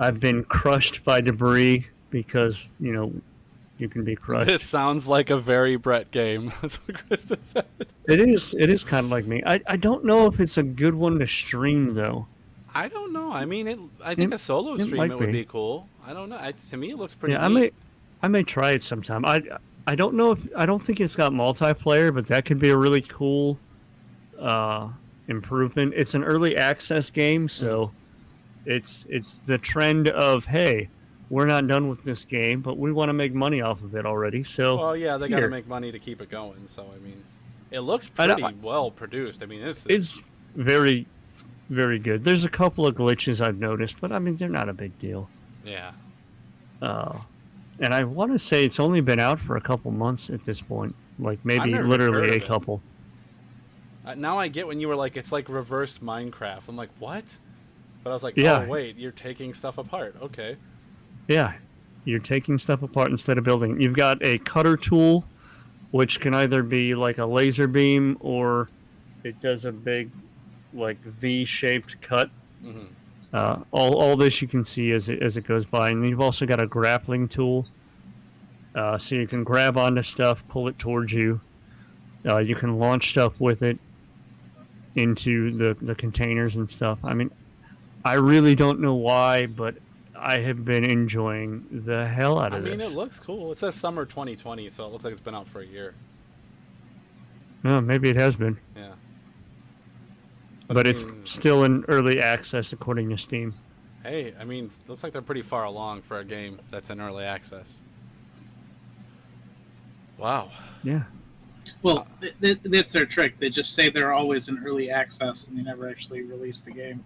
I've been crushed by debris because you can be crushed. This sounds like a very Brett game. That's what Krista said. It is kind of like me. I don't know if it's a good one to stream though. I don't know. I mean, I think a solo it stream might it would be. be cool. I don't know. To me, it looks pretty Yeah, neat. I may try it sometime. I don't know if I don't think it's got multiplayer, but that could be a really cool improvement. It's an early access game, so it's the trend of, hey, we're not done with this game, but we want to make money off of it already. So Well, yeah, they got to here. make money to keep it going. So, I mean, it looks I pretty don't- well produced. I mean, this is... It's very, very good. There's a couple of glitches I've noticed, but I mean, they're not a big deal. Yeah. And I want to say it's only been out for a couple months at this point. Like maybe never even literally heard a of it. couple. Now I get when you were like, it's like reversed Minecraft. I'm like, what? But I was like, Yeah. oh, wait, you're taking stuff apart. Okay. Yeah, you're taking stuff apart instead of building. You've got a cutter tool, which can either be like a laser beam or it does a big, like V-shaped cut. Hmm. All this you can see as it goes by, and you've also got a grappling tool, so you can grab onto stuff, pull it towards you. You can launch stuff with it into the containers and stuff. I mean, I really don't know why, but I have been enjoying the hell out I of mean, this. it looks cool. It says summer 2020, so it looks like it's been out for a year. Maybe it has been, Yeah. but I it's mean, still in early access according to Steam. Hey, I mean, looks like they're pretty far along for a game that's in early access. Wow. Yeah. Well, that's their trick. They just say they're always in early access, and they never actually release the game.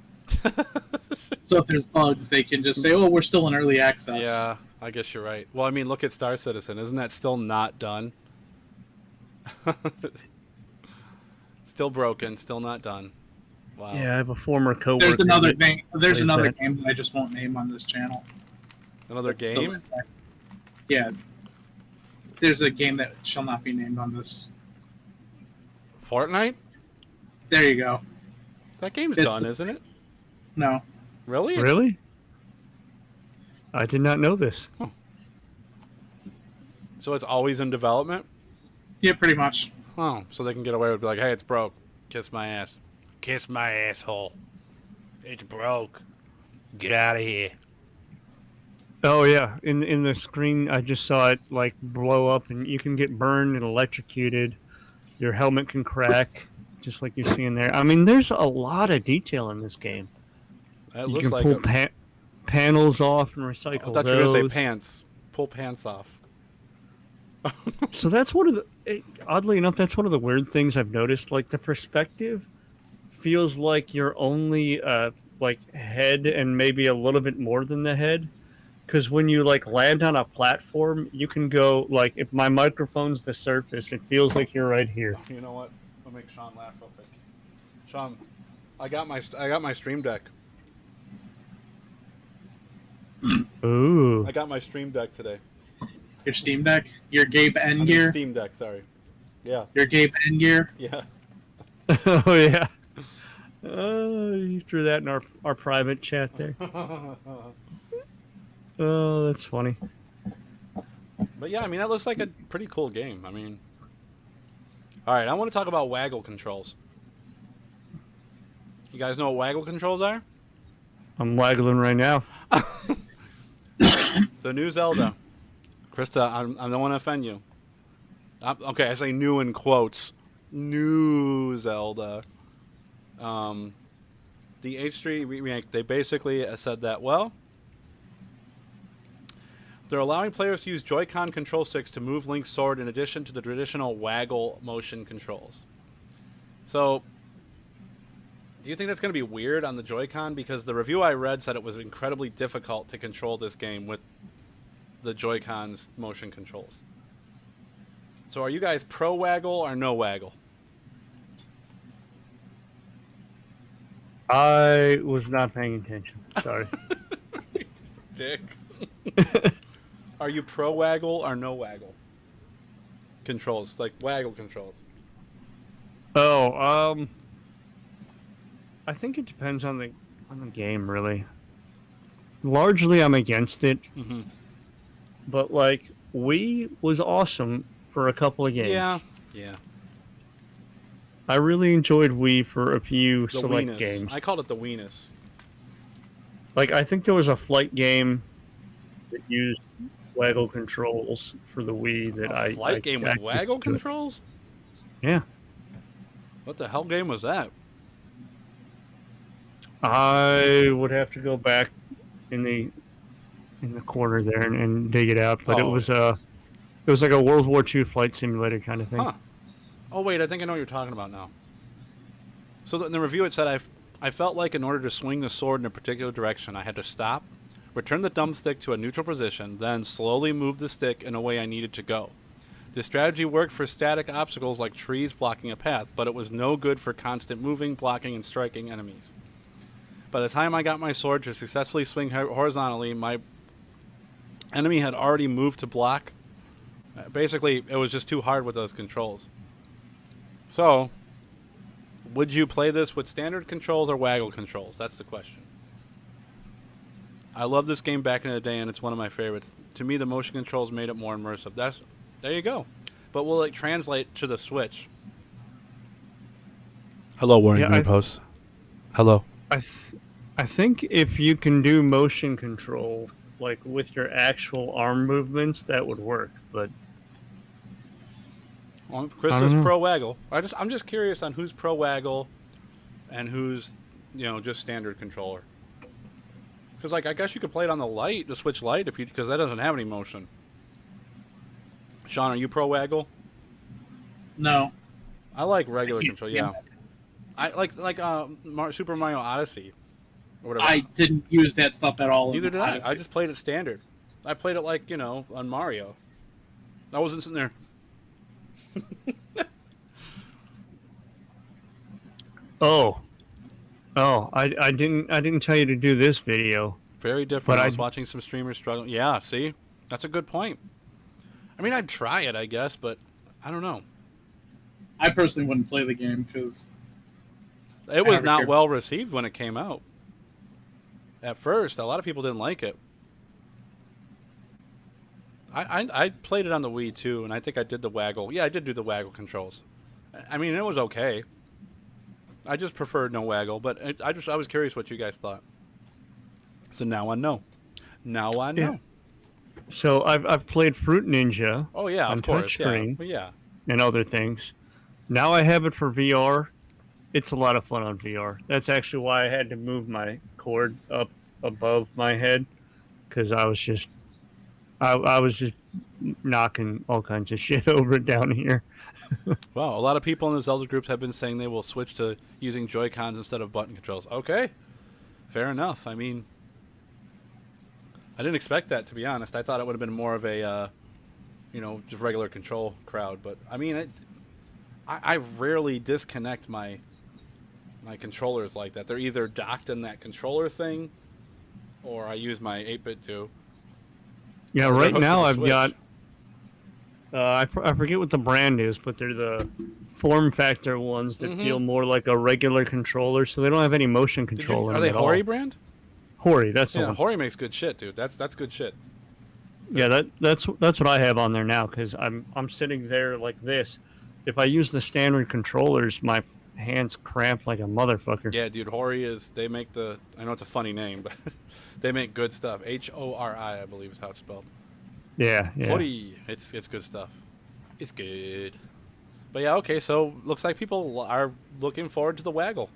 So if there's bugs, they can just say, "Oh, we're still in early access." Yeah, I guess you're right. Well, I mean, look at Star Citizen. Isn't that still not done? Still broken, still not done. Wow. Yeah, I have a former coworker. There's another that- thing. There's plays another that. game that I just won't name on this channel. Another That's game? Yeah. There's a game that shall not be named on this. Fortnite? There you go. That game's It's- done, isn't it? No. Really? Really? I did not know this. So it's always in development? Yeah, pretty much. Oh, so they can get away with like, hey, it's broke. Kiss my ass. Kiss my asshole. It's broke. Get out of here. Oh yeah, in the screen I just saw it like blow up, and you can get burned and electrocuted. Your helmet can crack, just like you're seeing there. I mean, there's a lot of detail in this game. That You looks can like pull a, panels off and I recycle thought you were those. going to say pants. Pull pants off. So that's one of the oddly enough, that's one of the weird things I've noticed. Like the perspective feels like you're only like head and maybe a little bit more than the head. Because when you like land on a platform, you can go like if my microphone's the surface, it feels like you're right here. You know what? I'll make Sean laugh real quick. Sean, I got my Stream Deck. Ooh. I got my Stream Deck today. Your Steam Deck, your Gabe I mean, N-Gear, Steam Deck, sorry. Yeah, your Gabe N-Gear. yeah. Oh yeah. You threw that in our private chat there. Oh, that's funny. But yeah, I mean, that looks like a pretty cool game. I mean, all right, I want to talk about waggle controls. You guys know what waggle controls are? I'm waggling right now. The new Zelda. Krista, I don't want to offend you. Okay, I say new in quotes. New Zelda. The H3 remake, they basically said that, well, they're allowing players to use Joy-Con control sticks to move Link's sword in addition to the traditional waggle motion controls. So, do you think that's going to be weird on the Joy-Con? Because the review I read said it was incredibly difficult to control this game with the Joy-Con's motion controls. So are you guys pro waggle or no waggle? I was not paying attention. Sorry. Dick. Are you pro waggle or no waggle? Controls, like waggle controls. Oh, I think it depends on the game, really. Largely, I'm against it. Mm-hmm. But like, Wii was awesome for a couple of games. Yeah. I really enjoyed Wii for a few The select Weenus. games. I called it the Weenus. Like, I think there was a flight game that used waggle controls for the Wii that A flight game with actually waggle enjoyed. controls? Yeah. What the hell game was that? I would have to go back in the corner there and dig it out, but it was like a World War II flight simulator kind of thing. Huh. Oh, wait, I think I know what you're talking about now. So in the review it said, I felt like in order to swing the sword in a particular direction, I had to stop, return the thumbstick to a neutral position, then slowly move the stick in a way I needed to go. This strategy worked for static obstacles like trees blocking a path, but it was no good for constant moving, blocking, and striking enemies. By the time I got my sword to successfully swing horizontally, my enemy had already moved to block. Basically, it was just too hard with those controls. So, would you play this with standard controls or waggle controls? That's the question. I love this game back in the day, and it's one of my favorites. To me, the motion controls made it more immersive. There you go. But will it translate to the Switch? Hello, Warren Post. Hello. I think if you can do motion control, like with your actual arm movements, that would work. But well, Krista's pro waggle. I'm just curious on who's pro waggle, and who's, just standard controller. Because like I guess you could play it on the Switch Lite because that doesn't have any motion. Sean, are you pro waggle? No. I like regular control. Yeah. I like Super Mario Odyssey. Or whatever. I didn't use that stuff at all. Neither did I. I just played it standard. I played it like, on Mario. I wasn't sitting there. I didn't tell you to do this video. Very different. I was watching some streamers struggling. Yeah, see? That's a good point. I mean, I'd try it, I guess, but I don't know. I personally wouldn't play the game because it was not well received when it came out. At first, a lot of people didn't like it. I played it on the Wii too, and I think I did the waggle. Yeah, I did do the waggle controls. I mean, it was okay. I just preferred no waggle, but I was curious what you guys thought. So now I know. Now I know. Yeah. So I've played Fruit Ninja. Oh yeah, on of course. touchscreen, yeah. And other things. Now I have it for VR. It's a lot of fun on VR. That's actually why I had to move my cord up above my head, because I was just knocking all kinds of shit over down here. Wow, a lot of people in the Zelda groups have been saying they will switch to using Joy-Cons instead of button controls. Okay, fair enough. I mean, I didn't expect that, to be honest. I thought it would have been more of a, just regular control crowd. But I mean, I rarely disconnect my controllers like that. They're either docked in that controller thing, or I use my 8-bit too. Yeah, right now I've got. I forget what the brand is, but they're the form factor ones that feel more like a regular controller, so they don't have any motion control in them. Are they at Hori all. brand? Hori, that's the one. Hori makes good shit, dude. That's good shit. Yeah, that's what I have on there now, because I'm sitting there like this. If I use the standard controllers, my hands cramped like a motherfucker. Yeah, dude, Hori is. They make the. I know it's a funny name, but they make good stuff. Hori, I believe is how it's spelled. Yeah, yeah. Hori, it's good stuff. It's good. But yeah, okay. So looks like people are looking forward to the Waggle.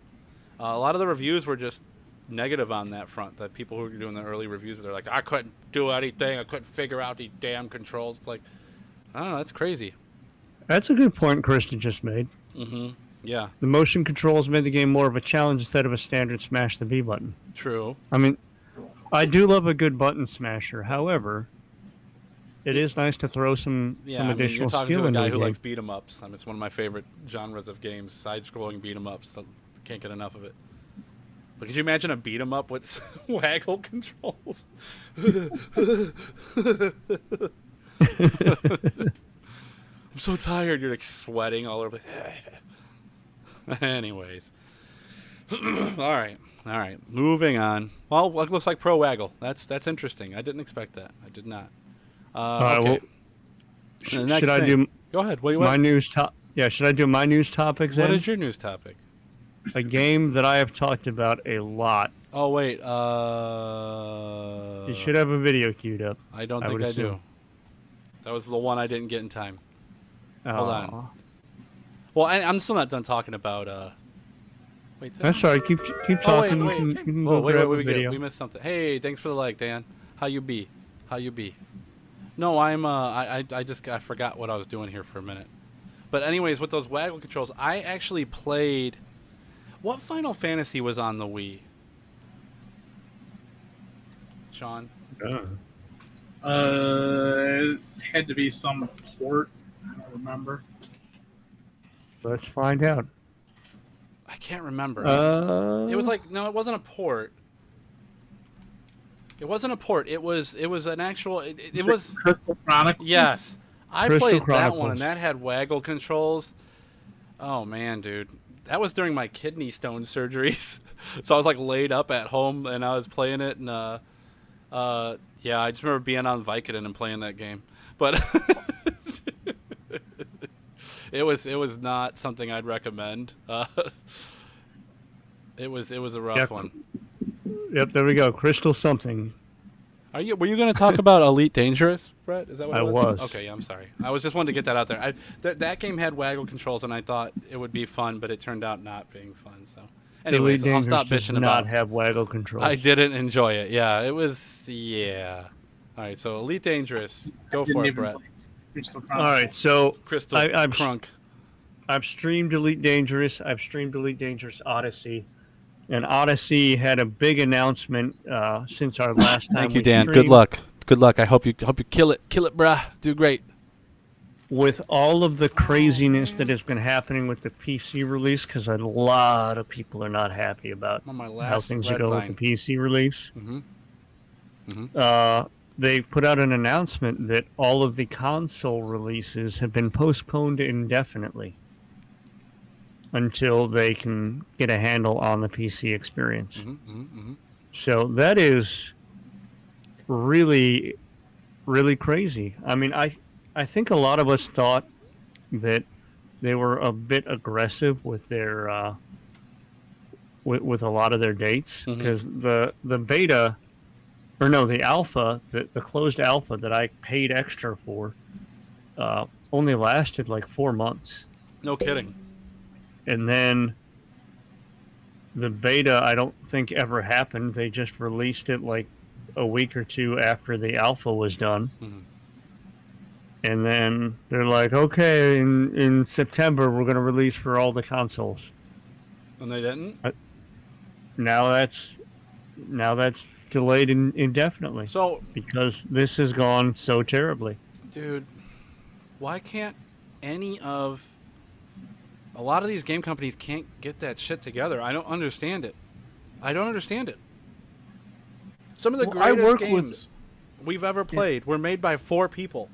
A lot of the reviews were just negative on that front. That people who were doing the early reviews, they're like, I couldn't do anything. I couldn't figure out the damn controls. It's like, I don't know. That's crazy. That's a good point Kristen just made. Mm-hmm. Yeah. The motion controls made the game more of a challenge instead of a standard smash the B button. True. I mean, I do love a good button smasher. However, it is nice to throw some additional you're talking skill to a into guy the who game. likes beat 'em ups. It's one of my favorite genres of games, side-scrolling beat 'em ups. So can't get enough of it. But could you imagine a beat 'em up with waggle controls? I'm so tired. You're like sweating all over. Anyways, all right. Moving on. Well, it looks like Pro Waggle. That's interesting. I didn't expect that. I did not. Okay. Well, The next should I thing. do Go ahead. What do you my want? news top? Yeah, should I do my news topic then? What is your news topic? A game that I have talked about a lot. Oh wait. You should have a video queued up. I don't think would I assume. do. That was the one I didn't get in time. Hold on. Aw. Well, I'm still not done talking about. Wait. That's all right. Keep Oh, talking. wait. You can Oh, go grab a we video. missed something. Hey, thanks for the like, Dan. How you be? No, I'm. I forgot what I was doing here for a minute. But anyways, with those waggle controls, I actually played. What Final Fantasy was on the Wii? Sean. It had to be some port. I don't remember. Let's find out. I can't remember. It It was like no, it wasn't a port. It wasn't a port. It was an actual. It was. Crystal Chronicles. Yes, I Crystal played that Chronicles. one, and that had waggle controls. Oh man, dude, that was during my kidney stone surgeries, so I was like laid up at home, and I was playing it, and yeah, I just remember being on Vicodin and playing that game, but it was not something I'd recommend. It was a rough one. Yep, there we go. Crystal something. Were you going to talk about Elite Dangerous, Brett? Is that what I it was? was. Okay, yeah, I'm sorry. I was just wanted to get that out there. That game had waggle controls, and I thought it would be fun, but it turned out not being fun. So, anyways, Elite I'll Dangerous stop does bitching not about. have waggle controls. I didn't enjoy it. Yeah, it was. Yeah. All right, so Elite Dangerous. Go Didn't for it, even Brett. play Crystal All Chronicles. right, so Crystal I'm Crunk. I've streamed Elite Dangerous. I've streamed Elite Dangerous Odyssey. And Odyssey had a big announcement since our last time. Thank you, we Dan. Good streamed. luck. Good luck. I hope you kill it. Kill it, brah. Do great. With all of the craziness that has been happening with the PC release, because a lot of people are not happy about I'm on my how last things are red going vine. with the PC release. Mm-hmm. They put out an announcement that all of the console releases have been postponed indefinitely until they can get a handle on the PC experience. Mm-hmm. So that is really, really crazy. I mean, I think a lot of us thought that they were a bit aggressive with their with a lot of their dates, because the beta, or no, the alpha, the closed alpha that I paid extra for, only lasted like 4 months. No kidding. And then the beta, I don't think ever happened. They just released it like a week or two after the alpha was done. Mhm. And then they're like, okay, in September, we're going to release for all the consoles. And they didn't? Now that's delayed indefinitely. So, Because this has gone so terribly. dude, why can't a lot of these game companies can't get that shit together? I don't understand it. Some of the Well, I greatest work with- games we've ever played were made by 4 people.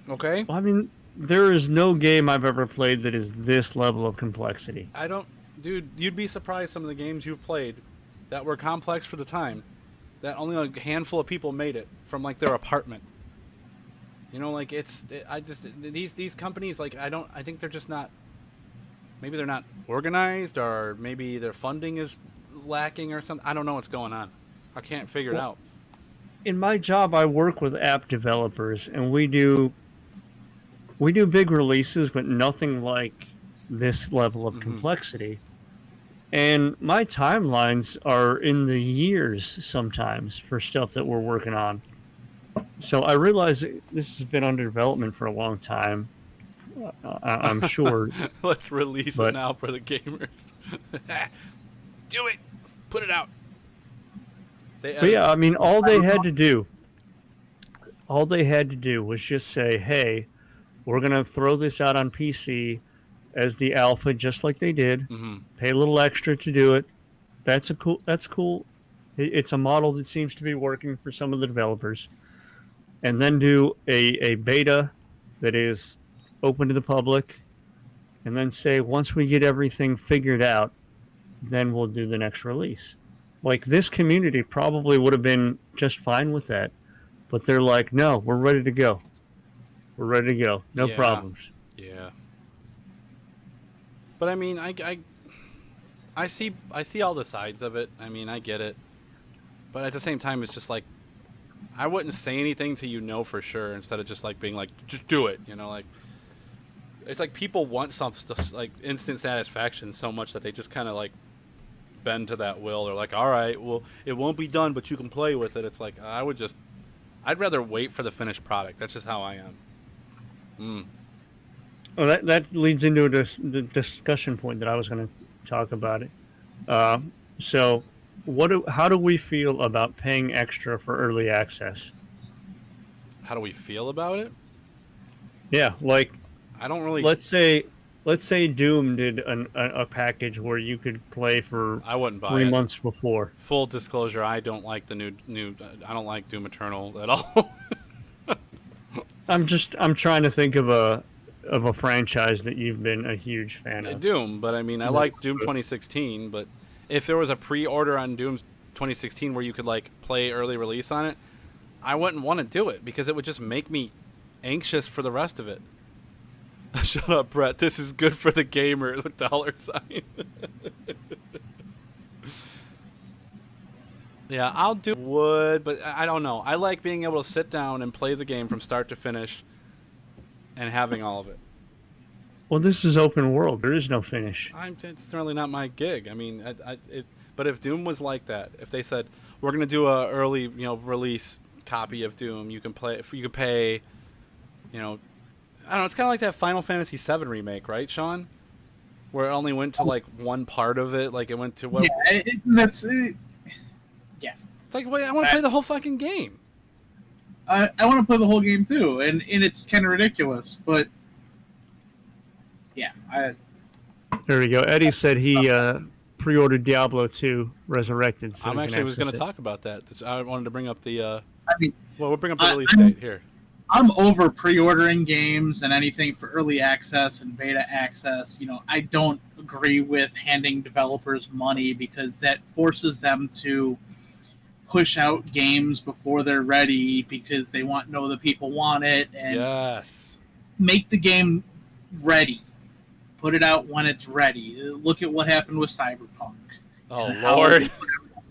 Okay? I mean, there is no game I've ever played that is this level of complexity. Dude, you'd be surprised some of the games you've played that were complex for the time, that only a handful of people made it from like their apartment. You know, like these companies, like I think they're just not maybe they're not organized, or maybe their funding is lacking or something. I don't know what's going on. I can't figure it out. In my job, I work with app developers, and we do big releases, but nothing like this level of complexity. And my timelines are in the years sometimes for stuff that we're working on. So I realize this has been under development for a long time. I'm sure. Let's release it now for the gamers. Do it. Put it out. But yeah, I mean, all they had to do was just say, hey, we're going to throw this out on PC as the alpha, just like they did. Pay a little extra to do it. That's cool. It's a model that seems to be working for some of the developers. And then do a beta that is open to the public. And then say, once we get everything figured out, then we'll do the next release. Like, this community probably would have been just fine with that. But they're like, no, we're ready to go. We're ready to go. No problems. Yeah. But I mean, I see all the sides of it. I mean, I get it. But at the same time, it's just like, I wouldn't say anything till you know for sure, instead of just like being like, just do it. You know, like, it's like people want some stuff, like instant satisfaction so much that they just kind of like bend to that will. They're like, all right, well, it won't be done, but you can play with it. It's like, I'd rather wait for the finished product. That's just how I am. Well, that leads into the discussion point that I was going to talk about it. So, how do we feel about paying extra for early access? How do we feel about it? Yeah, like, I don't really. Let's say Doom did a package where you could play for I wouldn't buy 3 months before. Full disclosure, I don't like the new. I don't like Doom Eternal at all. I'm trying to think of a franchise that you've been a huge fan of. Doom, but I mean, I like Doom 2016. But if there was a pre-order on Doom 2016 where you could like play early release on it, I wouldn't want to do it because it would just make me anxious for the rest of it. Shut up, Brett. This is good for the gamer with $sign. Yeah, I'll do wood, but I don't know. I like being able to sit down and play the game from start to finish and having all of it. Well, this is open world. There is no finish. It's really not my gig. I mean, but if Doom was like that, if they said we're gonna do a early, release copy of Doom, you can play. If you could pay, I don't know. It's kind of like that Final Fantasy VII remake, right, Sean? Where it only went to like one part of it, like it went to what? Yeah, that's it. Yeah. It's like, wait, I want to play the whole fucking game. I want to play the whole game too, and it's kind of ridiculous, but yeah. There we go. Eddie said he pre-ordered Diablo 2 Resurrected. So I'm actually was going to talk about that. I wanted to bring up the. Well, we'll bring up the release date here. I'm over pre-ordering games and anything for early access and beta access. I don't agree with handing developers money because that forces them to push out games before they're ready because they know that people want it, and yes, make the game ready. Put it out when it's ready. Look at what happened with Cyberpunk. Oh Lord,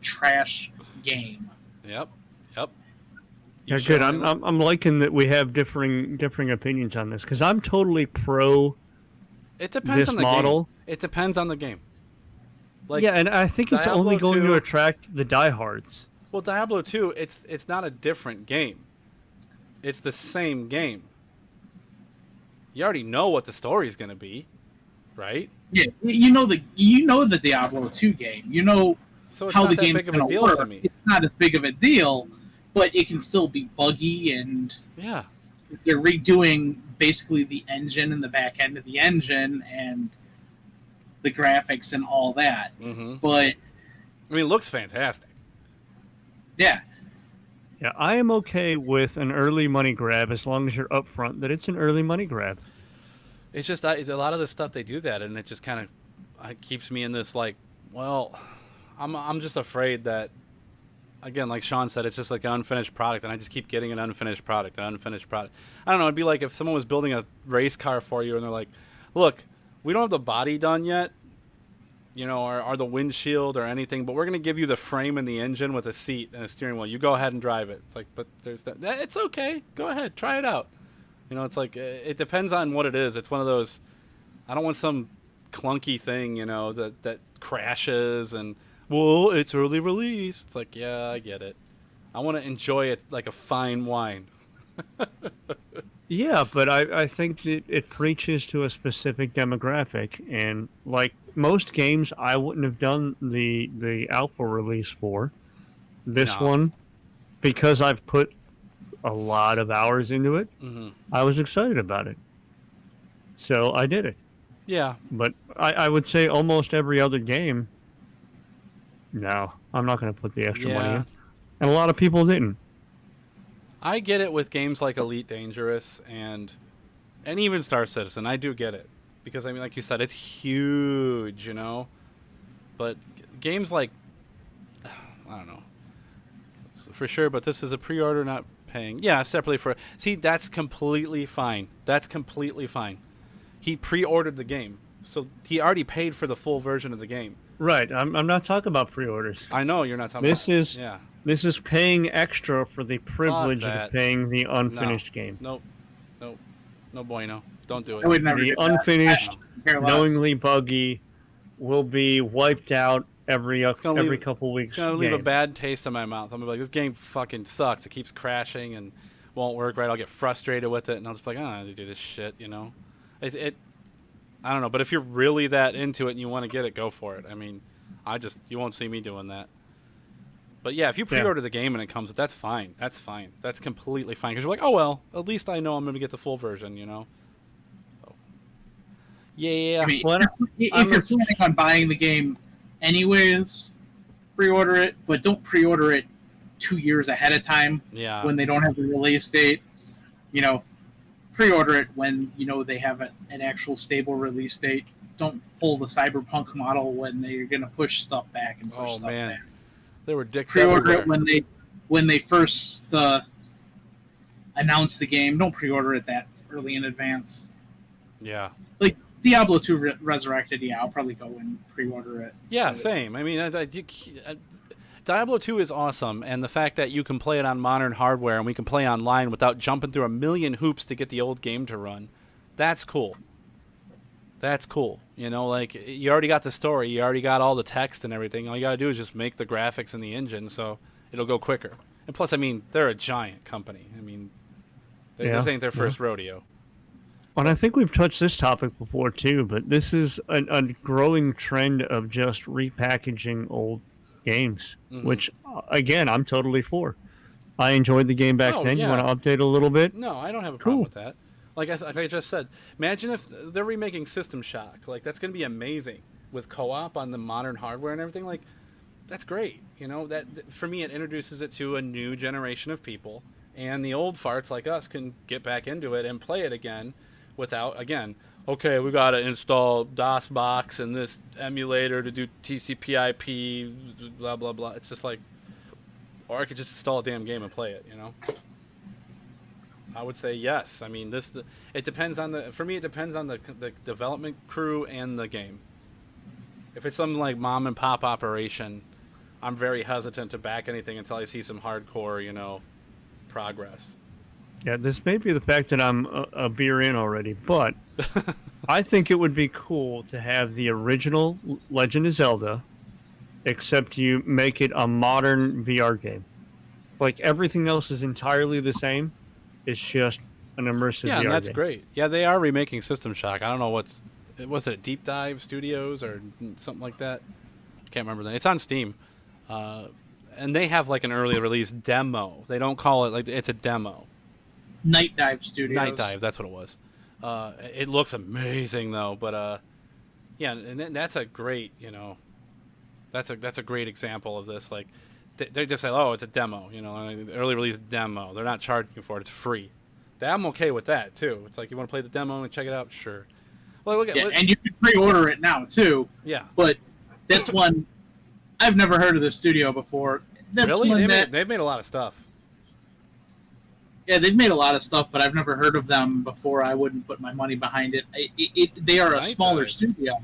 trash game. Yep. Yeah, good. I'm liking that we have differing opinions on this because I'm totally pro. It depends this on the model. Game. It depends on the game. Like, yeah, and I think it's Diablo only going 2, to attract the diehards. Well, Diablo 2, it's not a different game. It's the same game. You already know what the story is going to be, right? Yeah, you know the Diablo 2 game. So how the game's going to work. It's not as big of a deal. But it can still be buggy, and yeah, they're redoing basically the engine and the back end of the engine and the graphics and all that. Mm-hmm. But I mean, it looks fantastic. Yeah. Yeah, I am okay with an early money grab as long as you're upfront that it's an early money grab. It's just it's a lot of the stuff they do that, and it just kind of keeps me in this like, well, I'm just afraid that. Again, like Sean said, it's just like an unfinished product, and I just keep getting an unfinished product. I don't know. It'd be like if someone was building a race car for you, and they're like, look, we don't have the body done yet, you know, or the windshield or anything, but we're going to give you the frame and the engine with a seat and a steering wheel. You go ahead and drive it. It's like, but there's that. It's okay. Go ahead. Try it out. You know, it's like, it depends on what it is. It's one of those, I don't want some clunky thing, you know, that crashes and, well, it's early release. It's like, yeah, I get it. I want to enjoy it like a fine wine. Yeah, but I think that it preaches to a specific demographic, and like most games, I wouldn't have done the alpha release for this No. one because I've put a lot of hours into it. Mm-hmm. I was excited about it, so I did it. Yeah. But I would say almost every other game, no, I'm not going to put the extra money Yeah. in, and a lot of people didn't. I get it with games like Elite Dangerous and even Star Citizen. I do get it because I mean, like you said, it's huge, you know. But games like I don't know for sure. But this is a pre-order, not paying. Yeah, separately for. See, that's completely fine. That's completely fine. He pre-ordered the game, so he already paid for the full version of the game. Right. I'm not talking about pre-orders. I know you're not talking. This is yeah. This is paying extra for the privilege that. of paying the unfinished No. game. Nope. Nope. No bueno. Don't do I it. would never The do that. unfinished, I don't care less. knowingly buggy, will be wiped out every gonna every leave- couple weeks. It's gonna leave a game. bad taste in my mouth. I'm gonna be like, this game fucking sucks. It keeps crashing and won't work right. I'll get frustrated with it, and I'll just be like, I don't have to do this shit, you know. I don't know, but if you're really that into it and you want to get it, go for it. I mean, you won't see me doing that. But yeah, if you pre-order the game and it comes, that's fine. That's fine. That's completely fine because you're like, oh well, at least I know I'm gonna get the full version, you know. So, yeah. I mean, Well, if I'm you're a- planning on buying the game anyways, pre-order it, but don't pre-order it 2 years ahead of time Yeah. when they don't have the release date. You know, pre-order it when you know they have an actual stable release date. Don't pull the Cyberpunk model when they're gonna push stuff back and push Oh stuff man, back. there were dicks Pre-order everywhere. it when they first announce the game. Don't pre-order it that early in advance. Yeah. Like Diablo 2 Resurrected, yeah, I'll probably go and pre-order it. Yeah, same. I mean, Diablo 2 is awesome, and the fact that you can play it on modern hardware and we can play online without jumping through a million hoops to get the old game to run, that's cool. That's cool. You know, like, you already got the story, you already got all the text and everything. All you got to do is just make the graphics and the engine so it'll go quicker. And plus, I mean, they're a giant company. I mean, this ain't their first rodeo. And I think we've touched this topic before too, but this is a growing trend of just repackaging old games, which again I'm totally for. I enjoyed the game back then. Yeah. You want to update a little bit? No, I don't have a problem Cool. with that. Like I just said, imagine if they're remaking System Shock. Like, that's going to be amazing with co-op on the modern hardware and everything. Like, that's great. You know, that for me, it introduces it to a new generation of people, and the old farts like us can get back into it and play it again without, again, okay, we got to install DOSBox and this emulator to do TCP/IP, blah blah blah. It's just like, or I could just install a damn game and play it. You know. I would say yes. I mean, it depends on for me, it depends on the development crew and the game. If it's something like mom and pop operation, I'm very hesitant to back anything until I see some hardcore, you know, progress. Yeah, this may be the fact that I'm a beer in already, but I think it would be cool to have the original Legend of Zelda, except you make it a modern VR game. Like, everything else is entirely the same. It's just an immersive Yeah, VR and that's game. great. Yeah, they are remaking System Shock. I don't know was it Deep Dive Studios or something like that? Can't remember that. It's on Steam. And they have like an early release demo. They don't call it like it's a demo. Night Dive Studios. Night Dive, that's what it was. It looks amazing though, but yeah, and that's a great, you know, that's a great example of this. Like, they just say, oh, it's a demo, you know, early release demo. They're not charging you for it; it's free. I'm okay with that too. It's like, you want to play the demo and check it out, sure. Well, look at And you can pre-order it now too. yeah. But that's one I've never heard of the studio before. That's Really, one they've made a lot of stuff. Yeah, they've made a lot of stuff, but I've never heard of them before. I wouldn't put my money behind it. They are a Night smaller Dive. studio.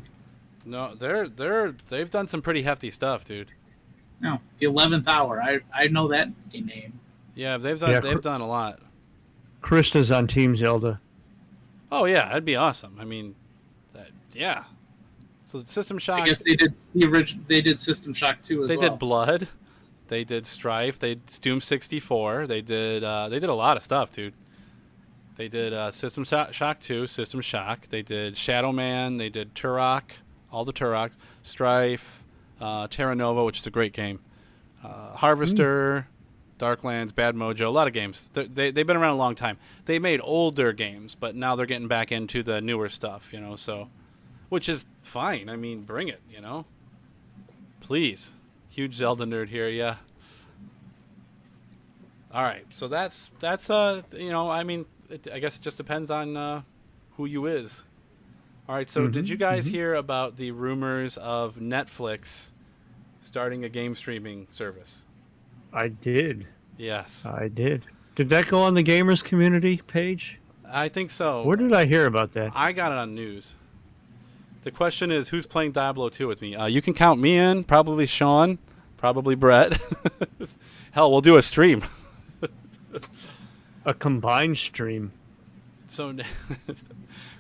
No, they've done some pretty hefty stuff, dude. No, the 11th Hour. I know that name. Yeah, they've Yeah, done a lot. Krista's on Team Zelda. Oh yeah, that'd be awesome. I mean, yeah. So System Shock. I guess they did the original. They did System Shock 2 as They well. did Blood. They did Strife. They did Doom 64. They did a lot of stuff, dude. They did System Shock 2, System Shock. They did Shadow Man. They did Turok, all the Turoks, Strife, Terra Nova, which is a great game. Harvester, Darklands, Bad Mojo, a lot of games. They've been around a long time. They made older games, but now they're getting back into the newer stuff, so, which is fine. I mean, bring it, Please. Huge Zelda nerd here, yeah. All right, so that's I mean, I guess it just depends on who you is. All right, so did you guys hear about the rumors of Netflix starting a game streaming service? I did. Yes. I did. Did that go on the gamers community page? I think so. Where did I hear about that? I got it on news. The question is, who's playing Diablo 2 with me? You can count me in, probably Sean, probably Brett. Hell, we'll do a stream. A combined stream. So,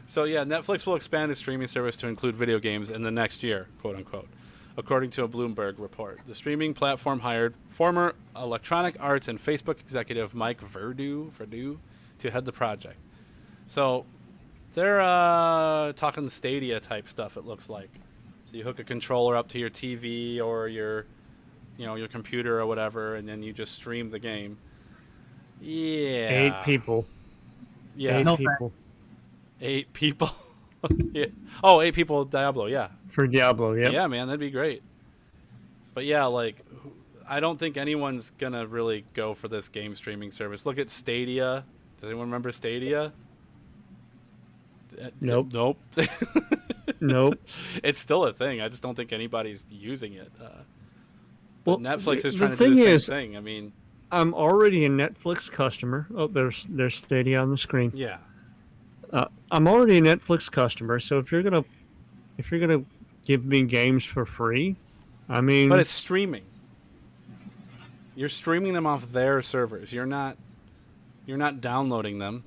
so yeah, Netflix will expand its streaming service to include video games in the next year, quote unquote, according to a Bloomberg report. The streaming platform hired former Electronic Arts and Facebook executive Mike Verdu to head the project. So they're talking Stadia type stuff, it looks like. So you hook a controller up to your TV or your computer or whatever, and then you just stream the game. Yeah. 8 people. Yeah. 8 No people. 8 people. Yeah. Oh, 8 people Diablo, yeah. For Diablo, yeah. Yeah, man, that'd be great. But yeah, like, I don't think anyone's gonna really go for this game streaming service. Look at Stadia. Does anyone remember Stadia? Nope. Nope. Nope. It's still a thing. I just don't think anybody's using it. Well, Netflix is the trying to do thing the same is, thing. I mean, I'm already a Netflix customer. Oh, there's Stadia on the screen. yeah. I'm already a Netflix customer, so if you're gonna give me games for free, I mean, But it's streaming. You're streaming them off their servers. You're not downloading them.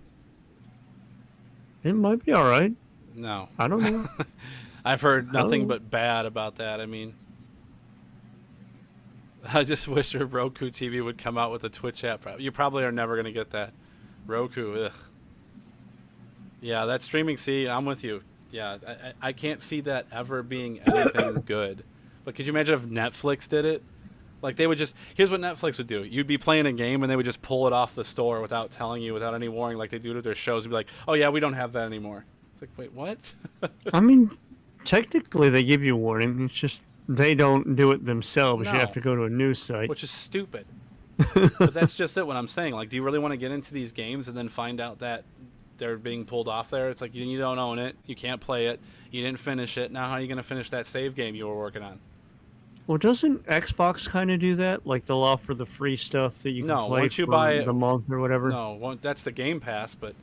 it might be all right. No. I don't know. I've heard nothing Oh. but bad about that. I mean, I just wish your Roku TV would come out with a Twitch app. You probably are never going to get that. Roku, ugh. Yeah, that streaming, see, I'm with you. Yeah, I can't see that ever being anything good. But could you imagine if Netflix did it? Like, they would just, here's what Netflix would do. You'd be playing a game and they would just pull it off the store without telling you, without any warning, like they do to their shows. They'd be like, oh yeah, we don't have that anymore. It's like, wait, what? I mean, technically they give you warning. It's just they don't do it themselves. No. You have to go to a news site. Which is stupid. But that's just it, what I'm saying. Like, do you really want to get into these games and then find out that they're being pulled off there? It's like, you don't own it. You can't play it. You didn't finish it. Now how are you going to finish that save game you were working on? Well, doesn't Xbox kind of do that? Like they'll offer the free stuff that you can No, play once you for buy it- the month or whatever. No, that's the Game Pass, but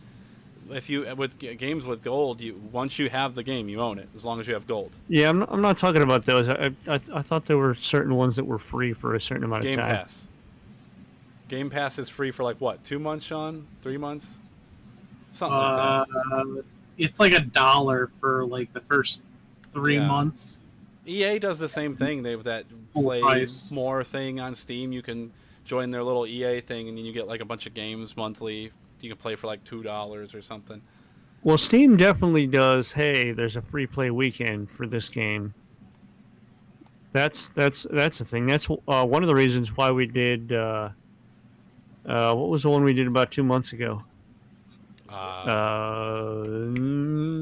if you, with games with gold, once you have the game, you own it, as long as you have gold. Yeah, I'm not talking about those. I thought there were certain ones that were free for a certain amount Game of time. Pass. Game Pass is free for like what, 2 months, Sean? 3 months? Something like that. It's like $1 for like the first 3 Yeah. months. EA does the same thing. They have that Full play price. more thing on Steam. You can join their little EA thing, and then you get like a bunch of games monthly. You can play for like $2 or something. Well, Steam definitely does. Hey, there's a free play weekend for this game. That's the thing. That's one of the reasons why we did. What was the one we did about 2 months ago?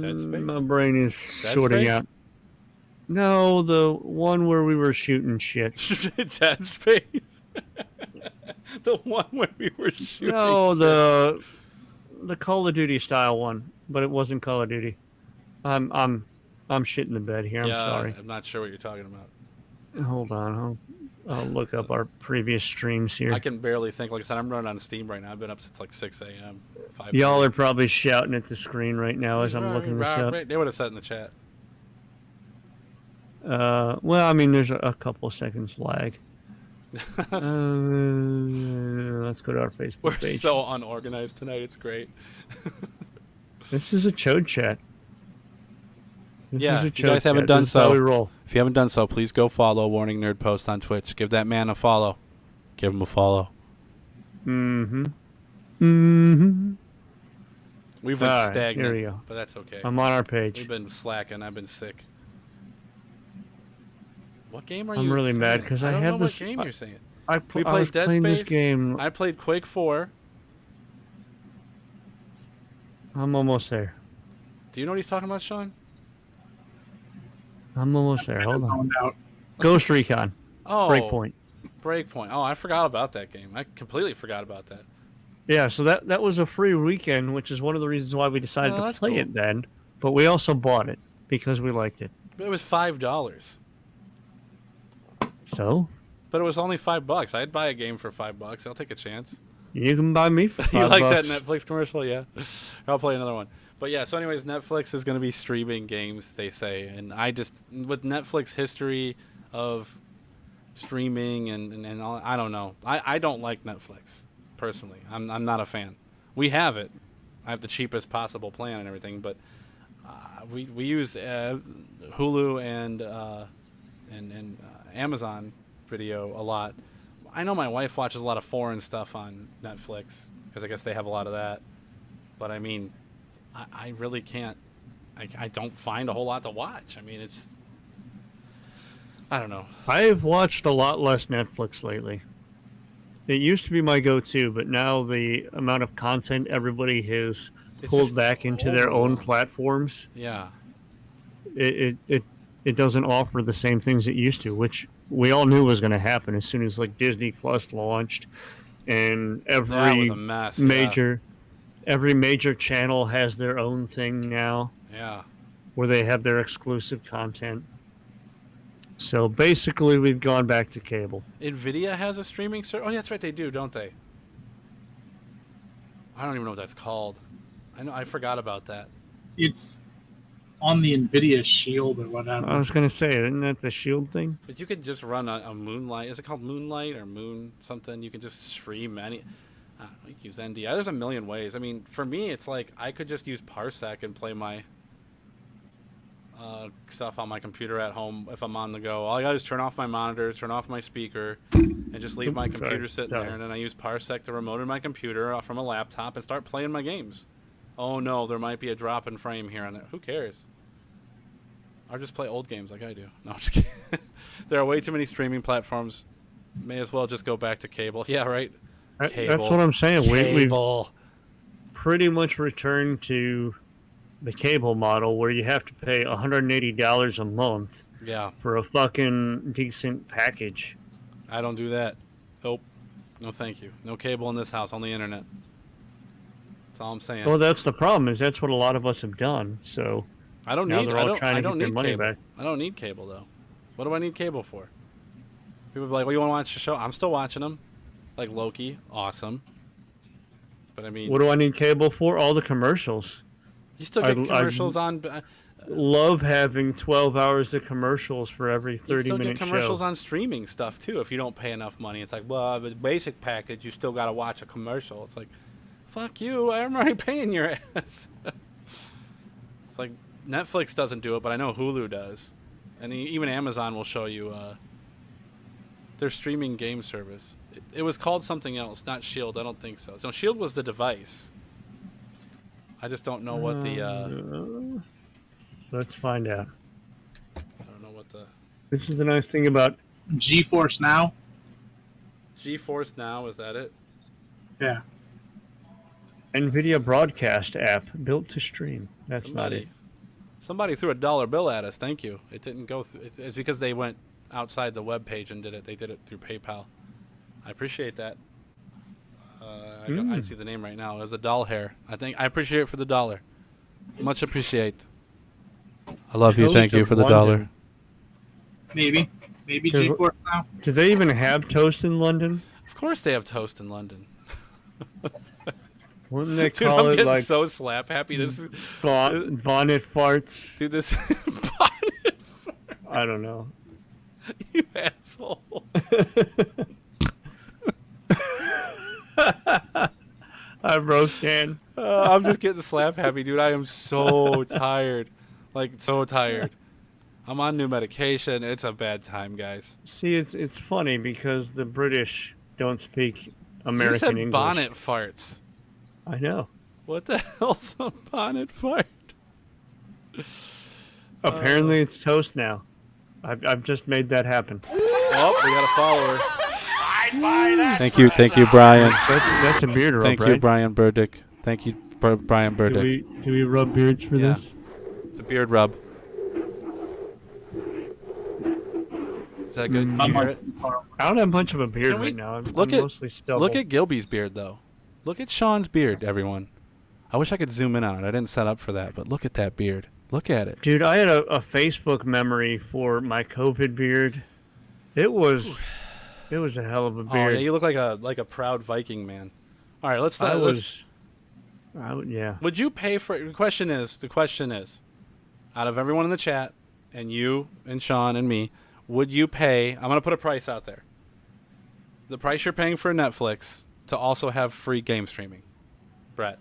Dead Space? My brain is Dead sorting Space? out. No, the one where we were shooting shit. Dead Space. The one where we were shooting. No, shit. the Call of Duty style one, but it wasn't Call of Duty. I'm shitting the bed here. I'm Yeah, sorry. I'm not sure what you're talking about. Hold on. I'll look up our previous streams here. I can barely think. Like I said, I'm running on Steam right now. I've been up since like 6 a.m. Y'all are probably shouting at the screen right now as I'm looking this up. They would have said in the chat. Well, I mean, there's a couple seconds lag. Let's go to our Facebook We're page. so unorganized tonight. It's great. This is a Chode Chat. If you guys haven't done so, we roll. If you haven't done so, please go follow Warning Nerd Post on Twitch. Give that man a follow. Give him a follow. Mm-hmm. Mm-hmm. We've been All right, stagnant, here we go. but that's okay. I'm on our page. We've been slacking. I've been sick. What game are you? I'm really saying? mad because I don't have know this. what game you're saying. We played was Dead playing Space. this game. I played Quake 4. I'm almost there. Do you know what he's talking about, Sean? I'm almost there. Hold on. Zoned out. Ghost Recon. Oh, Breakpoint. Breakpoint. Oh, I forgot about that game. I completely forgot about that. Yeah, so that was a free weekend, which is one of the reasons why we decided Oh, to that's play cool. it then. But we also bought it because we liked it. But it was $5. So But it was only $5. I'd buy a game for $5. I'll take a chance. you can buy me for $5. You like that Netflix commercial? Yeah. I'll play another one. But yeah, so anyways, Netflix is going to be streaming games, they say. And I just, with Netflix history of streaming and all, I don't know. I don't like Netflix, personally. I'm not a fan. We have it. I have the cheapest possible plan and everything, but we use Hulu and Amazon Video a lot. I know my wife watches a lot of foreign stuff on Netflix because I guess they have a lot of that. But I mean, I really can't. I don't find a whole lot to watch. I mean, it's. I don't know. I've watched a lot less Netflix lately. It used to be my go-to, but now the amount of content everybody has It's pulled just back into their own overwhelming. platforms, Yeah. it doesn't offer the same things it used to, which we all knew was going to happen as soon as like Disney Plus launched, and That was every a mess. every major channel has their own thing now Yeah. where they have their exclusive content. So basically, we've gone back to cable. Nvidia has a streaming service. Oh, yeah, that's right. They do, don't they? I don't even know what that's called. I forgot about that. It's on the Nvidia Shield or whatever. I was going to say, isn't that the Shield thing? But you could just run a Moonlight. Is it called Moonlight or Moon something? You can just stream any. I don't know, you can use NDI. There's a million ways. I mean, for me, it's like I could just use Parsec and play my stuff on my computer at home if I'm on the go. All I got is turn off my monitor, turn off my speaker, and just leave my computer sitting there. And then I use Parsec to remote in my computer from a laptop and start playing my games. Oh no, there might be a drop in frame here and there. Who cares? Or just play old games like I do. No, I'm just kidding. There are way too many streaming platforms. May as well just go back to cable. Yeah, right. Cable. That's what I'm saying. We've Cable. pretty much returned to the cable model where you have to pay $180 a month Yeah, for a fucking decent package. I don't do that. Nope. No, thank you. No cable in this house. Only internet. That's all I'm saying. Well, that's the problem. Is that's what a lot of us have done. So I don't now need. they're I all don't, trying I to don't get their need money cable. back. I don't need cable though. What do I need cable for? People be like, "Well, you want to watch the show?" I'm still watching them. Like Loki, awesome. But I mean, What do I need cable for? All the commercials. you still get I commercials on. Love having 12 hours of commercials for every You still 30-minute get commercials show. on streaming stuff too. If you don't pay enough money, it's like, well, the basic package, you still got to watch a commercial. It's like, fuck you, I'm already paying your ass. It's like Netflix doesn't do it, but I know Hulu does, and even Amazon will show you their streaming game service. It was called something else, not Shield. I don't think so. So Shield was the device. I just don't know what the. Let's find out. I don't know what the This is the nice thing about GeForce Now. GeForce Now, is that it? Yeah. NVIDIA broadcast app built to stream. That's not it. Somebody threw a dollar bill at us. Thank you. It didn't go through. It's because they went outside the web page and did it. They did it through PayPal. I appreciate that. I didn't see the name right now. It was a doll hair. I appreciate it for the dollar. Much appreciate. I love you. Toast Thank you of for the London. dollar. Maybe. Maybe There's- G-Force now. Do they even have toast in London? Of course they have toast in London. Wouldn't they Dude, call I'm it getting like so slap happy. This is, bonnet farts? dude, this bonnet fart, I don't know. you asshole. I broke Dan. I'm just getting slap happy, dude. I am so tired. Like, so tired. I'm on new medication. It's a bad time, guys. See, it's funny because the British don't speak American You said English. bonnet farts. I know. What the hell's a bonnet fart? Apparently, it's toast now. I've just made that happen. Oh, we got a follower. Thank you, Brian. That's a beard rub, Thank right? you, Brian Burdick. Thank you, Brian Do Burdick. we rub beards for Yeah. this? It's a beard rub. Is that good? Can you hear it? I don't have much of a beard Can we- right now. I'm look at- mostly stubble. Look at Gilby's beard, though. Look at Sean's beard, everyone. I wish I could zoom in on it. I didn't set up for that, but look at that beard. Look at it. Dude, I had a Facebook memory for my COVID beard. It was a hell of a Oh, beard. yeah, you look like a proud Viking man. All right, let's. Yeah. Would you pay for? The question is, out of everyone in the chat, and you and Sean and me, would you pay? I'm gonna put a price out there. The price you're paying for Netflix to also have free game streaming, Brett.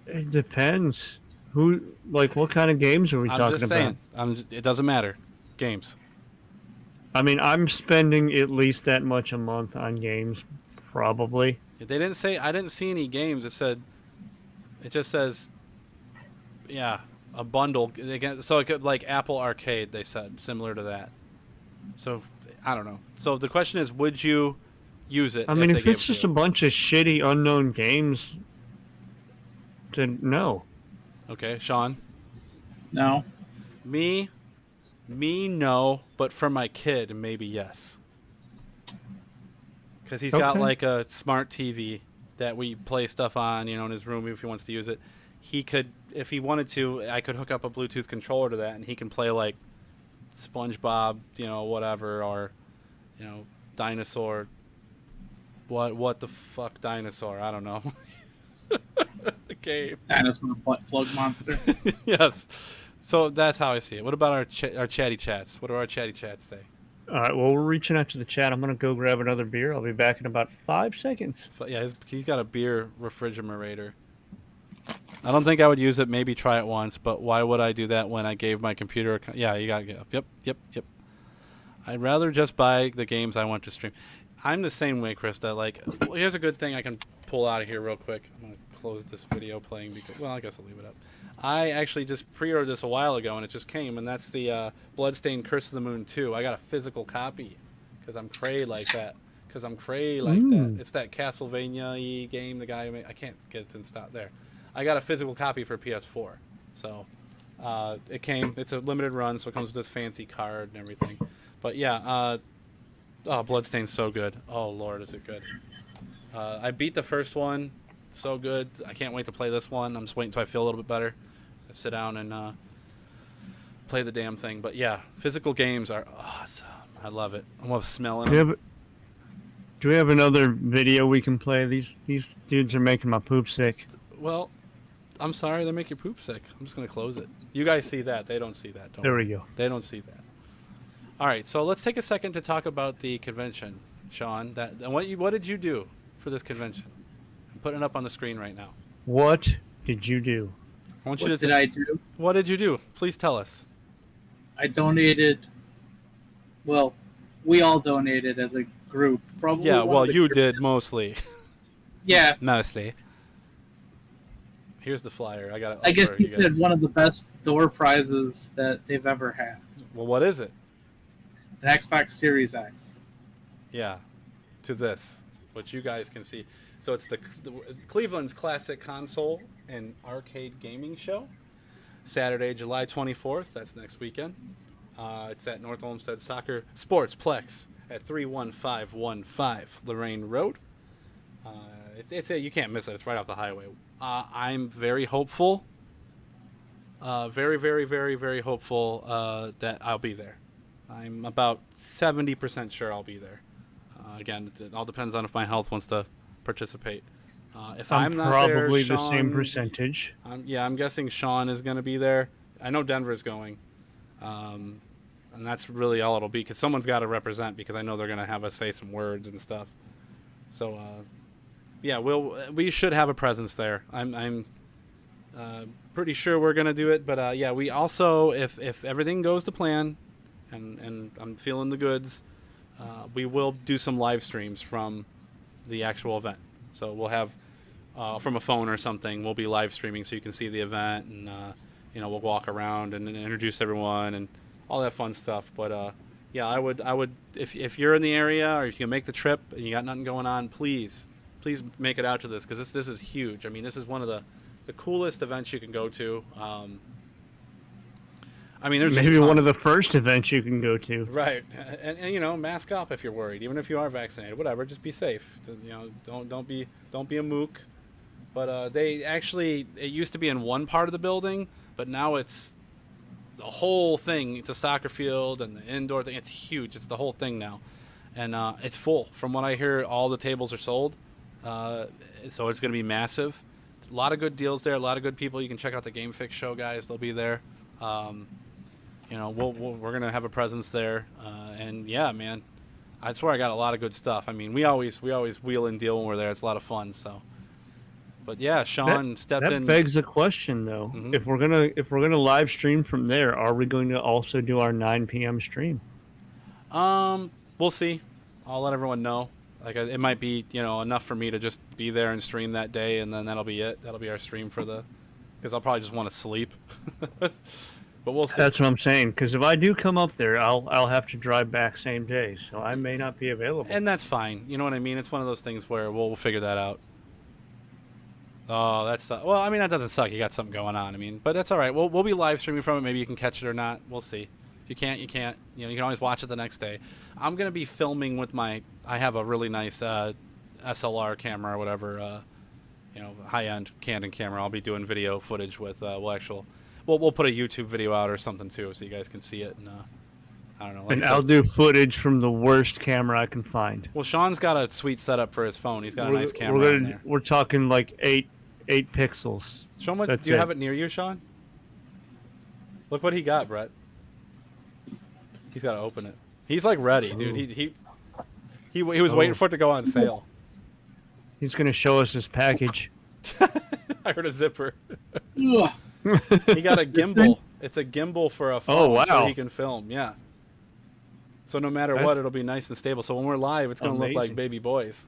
It depends. What kind of games are we I'm talking just about? saying. It doesn't matter. Games. I mean, I'm spending at least that much a month on games, probably. They didn't say. I didn't see any games. It just says, yeah, a bundle. So it could like Apple Arcade. They said similar to that. So I don't know. So the question is, would you use it? I mean, they if gave it's it to just you? a bunch of shitty unknown games, then no. Okay, Sean. No. Me, no, but for my kid, maybe yes. Because he's got Okay. like a smart TV that we play stuff on, in his room if he wants to use it. He could, if he wanted to, I could hook up a Bluetooth controller to that, and he can play like SpongeBob, whatever, or dinosaur. What the fuck, dinosaur? I don't know. Okay. Dinosaur butt plug monster. Yes. So that's how I see it. What about our chatty chats? What do our chatty chats say? All right, well, we're reaching out to the chat. I'm going to go grab another beer. I'll be back in about 5 seconds. Yeah, he's got a beer refrigerator. I don't think I would use it. Maybe try it once, but why would I do that when I gave my computer? Yeah, you got to get. Yep. I'd rather just buy the games I want to stream. I'm the same way, Krista. Like, here's a good thing I can pull out of here real quick. I'm gonna close this video playing because, well, I guess I'll leave it up. I actually just pre-ordered this a while ago, and it just came, and that's the Bloodstained Curse of the Moon 2. I got a physical copy because I'm cray like that. It's that Castlevania-y game. The guy who made, I can't get it to stop there. I got a physical copy for PS4, so it came. It's a limited run, so it comes with this fancy card and everything. But yeah, Bloodstained's so good. Oh Lord, is it good? I beat the first one. So good. I can't wait to play this one. I'm just waiting until I feel a little bit better. I sit down and play the damn thing. But yeah, physical games are awesome. I love it. I love smelling them. Do we have another video we can play? These dudes are making my poop sick. Well, I'm sorry they make you poop sick. I'm just gonna close it. You guys see that? They don't see that. There we go. They don't see that. All right, so let's take a second to talk about the convention, Sean. What did you do for this convention? I'm putting it up on the screen right now. What did you do? I want What you to did I do? What did you do? Please tell us. I donated. Well, we all donated as a group. Probably. Yeah, one well, of the you group- did mostly. Yeah, Mostly. Here's the flyer. I got it. I guess for he you guys. said one of the best door prizes that they've ever had. Well, what is it? An Xbox Series X. Yeah, to this, which you guys can see. So it's the Cleveland's Classic Console and Arcade Gaming Show, Saturday, July 24th. That's next weekend. It's at North Olmsted Soccer Sportsplex at 31515 Lorraine Road. You can't miss it. It's right off the highway. I'm very hopeful Very, very, very, very hopeful that I'll be there. I'm about 70% sure I'll be there. Again, it all depends on if my health wants to participate. If I'm not probably there, the same Sean, percentage. I'm guessing Sean is going to be there. I know Denver's going. And that's really all it'll be, because someone's got to represent, because I know they're going to have us say some words and stuff. So, yeah, we should have a presence there. I'm pretty sure we're going to do it. But, yeah, we also, if everything goes to plan, and I'm feeling the goods, we will do some live streams from the actual event. So we'll have, from a phone or something, we'll be live streaming so you can see the event, and we'll walk around and introduce everyone and all that fun stuff. But yeah, I would if you're in the area, or if you can make the trip and you got nothing going on, please make it out to this, because this is huge. I mean, this is one of the coolest events you can go to. I mean, there's maybe one of the first events you can go to. Right, and mask up if you're worried, even if you are vaccinated. Whatever, just be safe. Don't be a mook. But it used to be in one part of the building, but now it's the whole thing. It's a soccer field and the indoor thing. It's huge. It's the whole thing now, and it's full. From what I hear, all the tables are sold, so it's going to be massive. A lot of good deals there. A lot of good people. You can check out the Game Fix show guys. They'll be there. We're gonna have a presence there, and yeah, man, I swear I got a lot of good stuff. I mean, we always wheel and deal when we're there. It's a lot of fun. So, but yeah, Sean stepped in. That begs a question, though. Mm-hmm. If we're gonna live stream from there, are we going to also do our 9 p.m. stream? We'll see. I'll let everyone know. Like, it might be enough for me to just be there and stream that day, and then that'll be it. That'll be our stream because I'll probably just want to sleep. But we'll see. That's what I'm saying. Because if I do come up there, I'll have to drive back same day, so I may not be available. And that's fine. You know what I mean? It's one of those things where we'll figure that out. Oh, that's well. I mean, that doesn't suck. You got something going on. I mean, but that's all right. We'll be live streaming from it. Maybe you can catch it or not. We'll see. If you can't, you can't. You can always watch it the next day. I'm gonna be filming with I have a really nice SLR camera or whatever. High-end Canon camera. I'll be doing video footage with. We'll put a YouTube video out or something too, so you guys can see it. And I don't know. Like and I'll do footage from the worst camera I can find. Well, Sean's got a sweet setup for his phone. He's got a nice camera on there. We're talking like 8 pixels. Show him do you have it near you, Sean? Look what he got, Brett. He's got to open it. He's like ready, dude. He was waiting for it to go on sale. He's gonna show us his package. I heard a zipper. Ugh. He got a gimbal. It's a gimbal for a phone, so he can film. Yeah. So no matter what, it'll be nice and stable. So when we're live, it's gonna look like baby boys.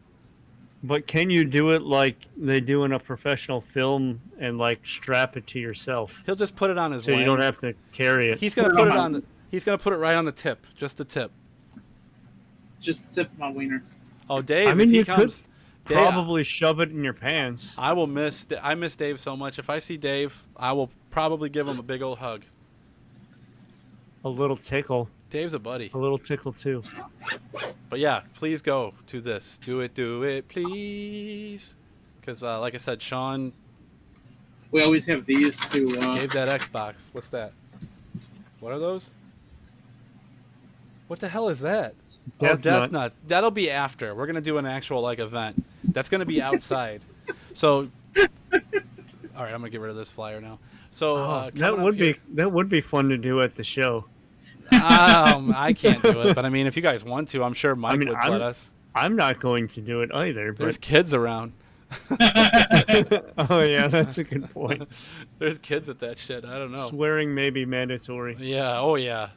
But can you do it like they do in a professional film and like strap it to yourself? He'll just put it on his. So you don't have to carry it. He's gonna put it on. He's gonna put it right on the tip, just the tip. Just the tip of my wiener. Oh, Dave! I mean, if he you comes, could probably shove it in your pants. I miss Dave so much. If I see Dave, I will probably give him a big old hug. A little tickle. Dave's a buddy. A little tickle too. But yeah, please go to this. Do it, please. Because like I said, Sean. We always have these to. Gave that Xbox. What's that? What are those? What the hell is that? Death Nut. That'll be after. We're gonna do an actual event. That's gonna be outside. So, all right, I'm gonna get rid of this flyer now. So that would be fun to do at the show. I can't do it, but I mean, if you guys want to, I'm sure Mike would let us. I'm not going to do it either. There's kids around. Oh yeah, that's a good point. There's kids at that shit. I don't know. Swearing may be mandatory. Yeah. Oh yeah.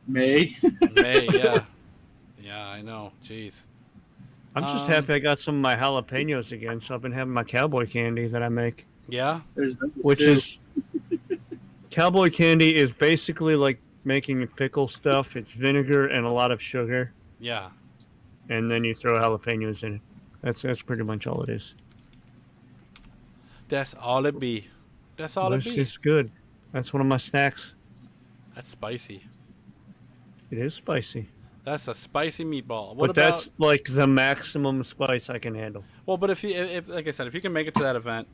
May. Yeah. Yeah, I know. Jeez. I'm just happy I got some of my jalapenos again, so I've been having my cowboy candy that I make. Yeah? Cowboy candy is basically like making pickle stuff. It's vinegar and a lot of sugar. Yeah. And then you throw jalapenos in it. That's pretty much all it is. That's all it be. That's all it be. It's good. That's one of my snacks. That's spicy. It is spicy. That's a spicy meatball. That's like the maximum spice I can handle. Well, but if like I said, if you can make it to that event,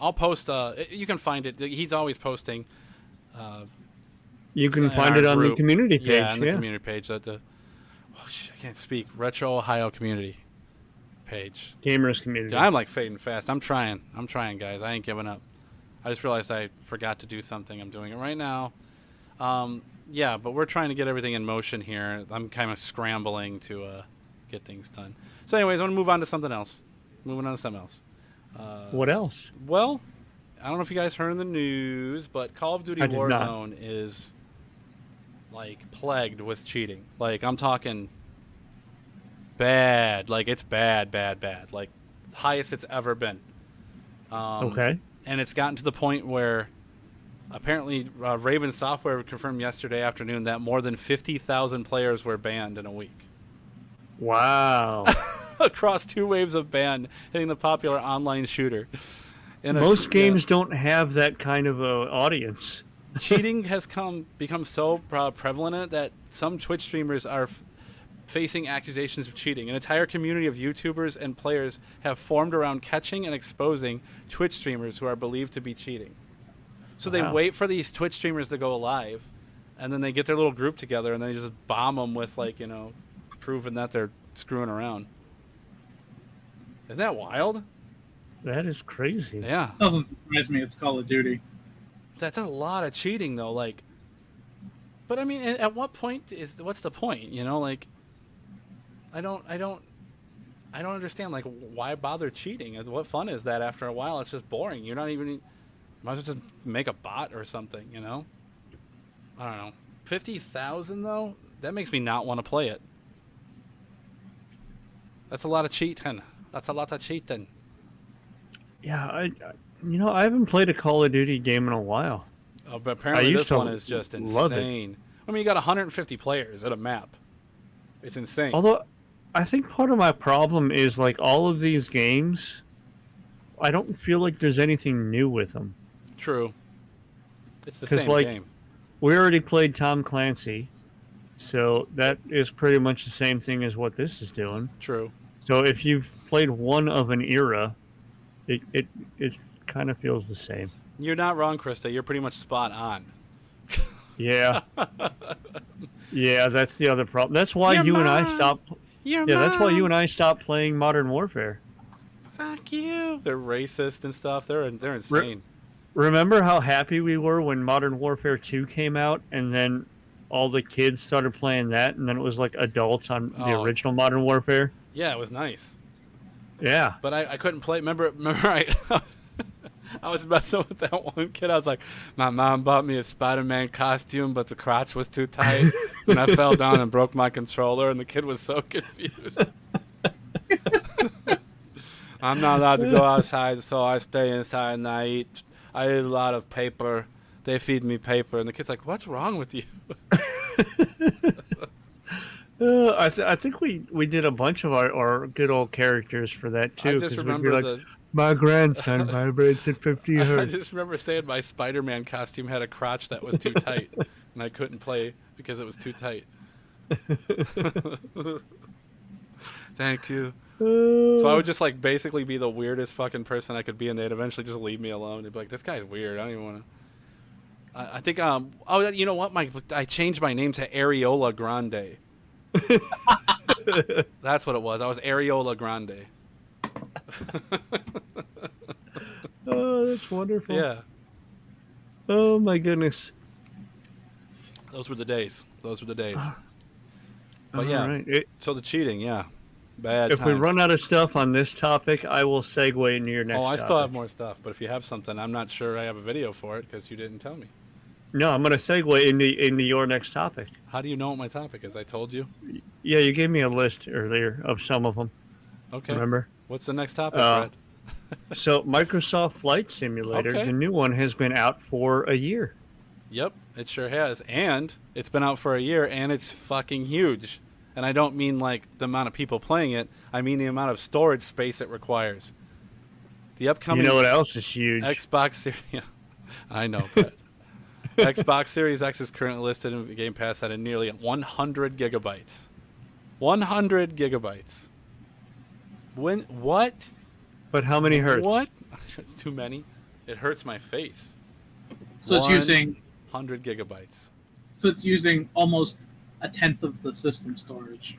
I'll post. You can find it. He's always posting. You can in find our it on the group. community page. Yeah, on the community page. At the I can't speak. Retrohio community page. Gamers community. Dude, I'm like fading fast. I'm trying, guys. I ain't giving up. I just realized I forgot to do something. I'm doing it right now. Yeah, but we're trying to get everything in motion here. I'm kind of scrambling to get things done. So anyways, I want to move on to something else. Moving on to something else. What else? Well, I don't know if you guys heard in the news, but Call of Duty I did not. Warzone is like plagued with cheating. Like I'm talking bad. Like it's bad. Like highest it's ever been. Okay. And it's gotten to the point where apparently Raven Software confirmed yesterday afternoon that more than 50,000 players were banned in a week. Wow. Across 2 waves of ban hitting the popular online shooter. Most games don't have that kind of audience. Cheating has become so prevalent that some Twitch streamers are facing accusations of cheating. An entire community of YouTubers and players have formed around catching and exposing Twitch streamers who are believed to be cheating. So they wait for these Twitch streamers to go live, and then they get their little group together, and they just bomb them with, like, proving that they're screwing around. Isn't that wild? That is crazy. Yeah. Doesn't surprise me. It's Call of Duty. That's a lot of cheating, though. Like, but I mean, at what point what's the point? Like, I don't understand. Like, why bother cheating? What fun is that? After a while, it's just boring. You're not even. Might as well just make a bot or something. I don't know. 50,000 though. That makes me not want to play it. That's a lot of cheating. Yeah, I haven't played a Call of Duty game in a while. Oh, but apparently this one is just love it. insane. I mean, you got 150 players at a map. It's insane. Although, I think part of my problem is, like, all of these games, I don't feel like there's anything new with them. True. It's the 'Cause, same like, game. We already played Tom Clancy, so that is pretty much the same thing as what this is doing. True. So if you've played one of an era, it kind of feels the same. You're not wrong, Krista. You're pretty much spot on. Yeah. Yeah, that's the other problem. That's why You're you and I mine. stopped. You're Yeah, that's why mine. you and I stopped playing Modern Warfare. Fuck you. They're racist and stuff. They're insane. Remember how happy we were when Modern Warfare 2 came out, and then all the kids started playing that, and then it was like adults on the original Modern Warfare? Yeah, it was nice. Yeah. But I couldn't play. Remember I was messing with that one kid. I was like, my mom bought me a Spider-Man costume, but the crotch was too tight, and I fell down and broke my controller, and the kid was so confused. I'm not allowed to go outside, so I stay inside and I eat a lot of paper. They feed me paper, and the kid's like, "What's wrong with you?" I think we did a bunch of our good old characters for that too. I just 'cause we'd be remember like, my grandson vibrates at 50 I hertz. just remember saying my Spider-Man costume had a crotch that was too tight, and I couldn't play because it was too tight. Thank you. So I would just like basically be the weirdest fucking person I could be, and they'd eventually just leave me alone. They'd be like, "This guy's weird. I don't even want to." I think oh, you know what? I changed my name to Areola Grande. That's what it was. I was Areola Grande. Oh, that's wonderful. Yeah. Oh my goodness. Those were the days. But All yeah. right. So the cheating, yeah. Bad If we times. run out of stuff on this topic, I will segue into your next Oh, I topic. still have more stuff, but if you have something, I'm not sure I have a video for it because you didn't tell me. No, I'm going to segue into your next topic. How do you know what my topic is? I told you. Yeah, you gave me a list earlier of some of them. Okay. Remember? What's the next topic, Brett? So, Microsoft Flight Simulator, Okay. the new one, has been out for a year. Yep, it sure has. And it's been out for a year, and it's fucking huge. And I don't mean like the amount of people playing it. I mean the amount of storage space it requires. The upcoming You know what else is huge? Xbox Series... Yeah, I know, Brett. Xbox Series X is currently listed in Game Pass at nearly 100 gigabytes. 100 gigabytes. What? But how many hertz? What? It's too many. It hurts my face. So it's using 100 gigabytes. So it's using almost a tenth of the system storage.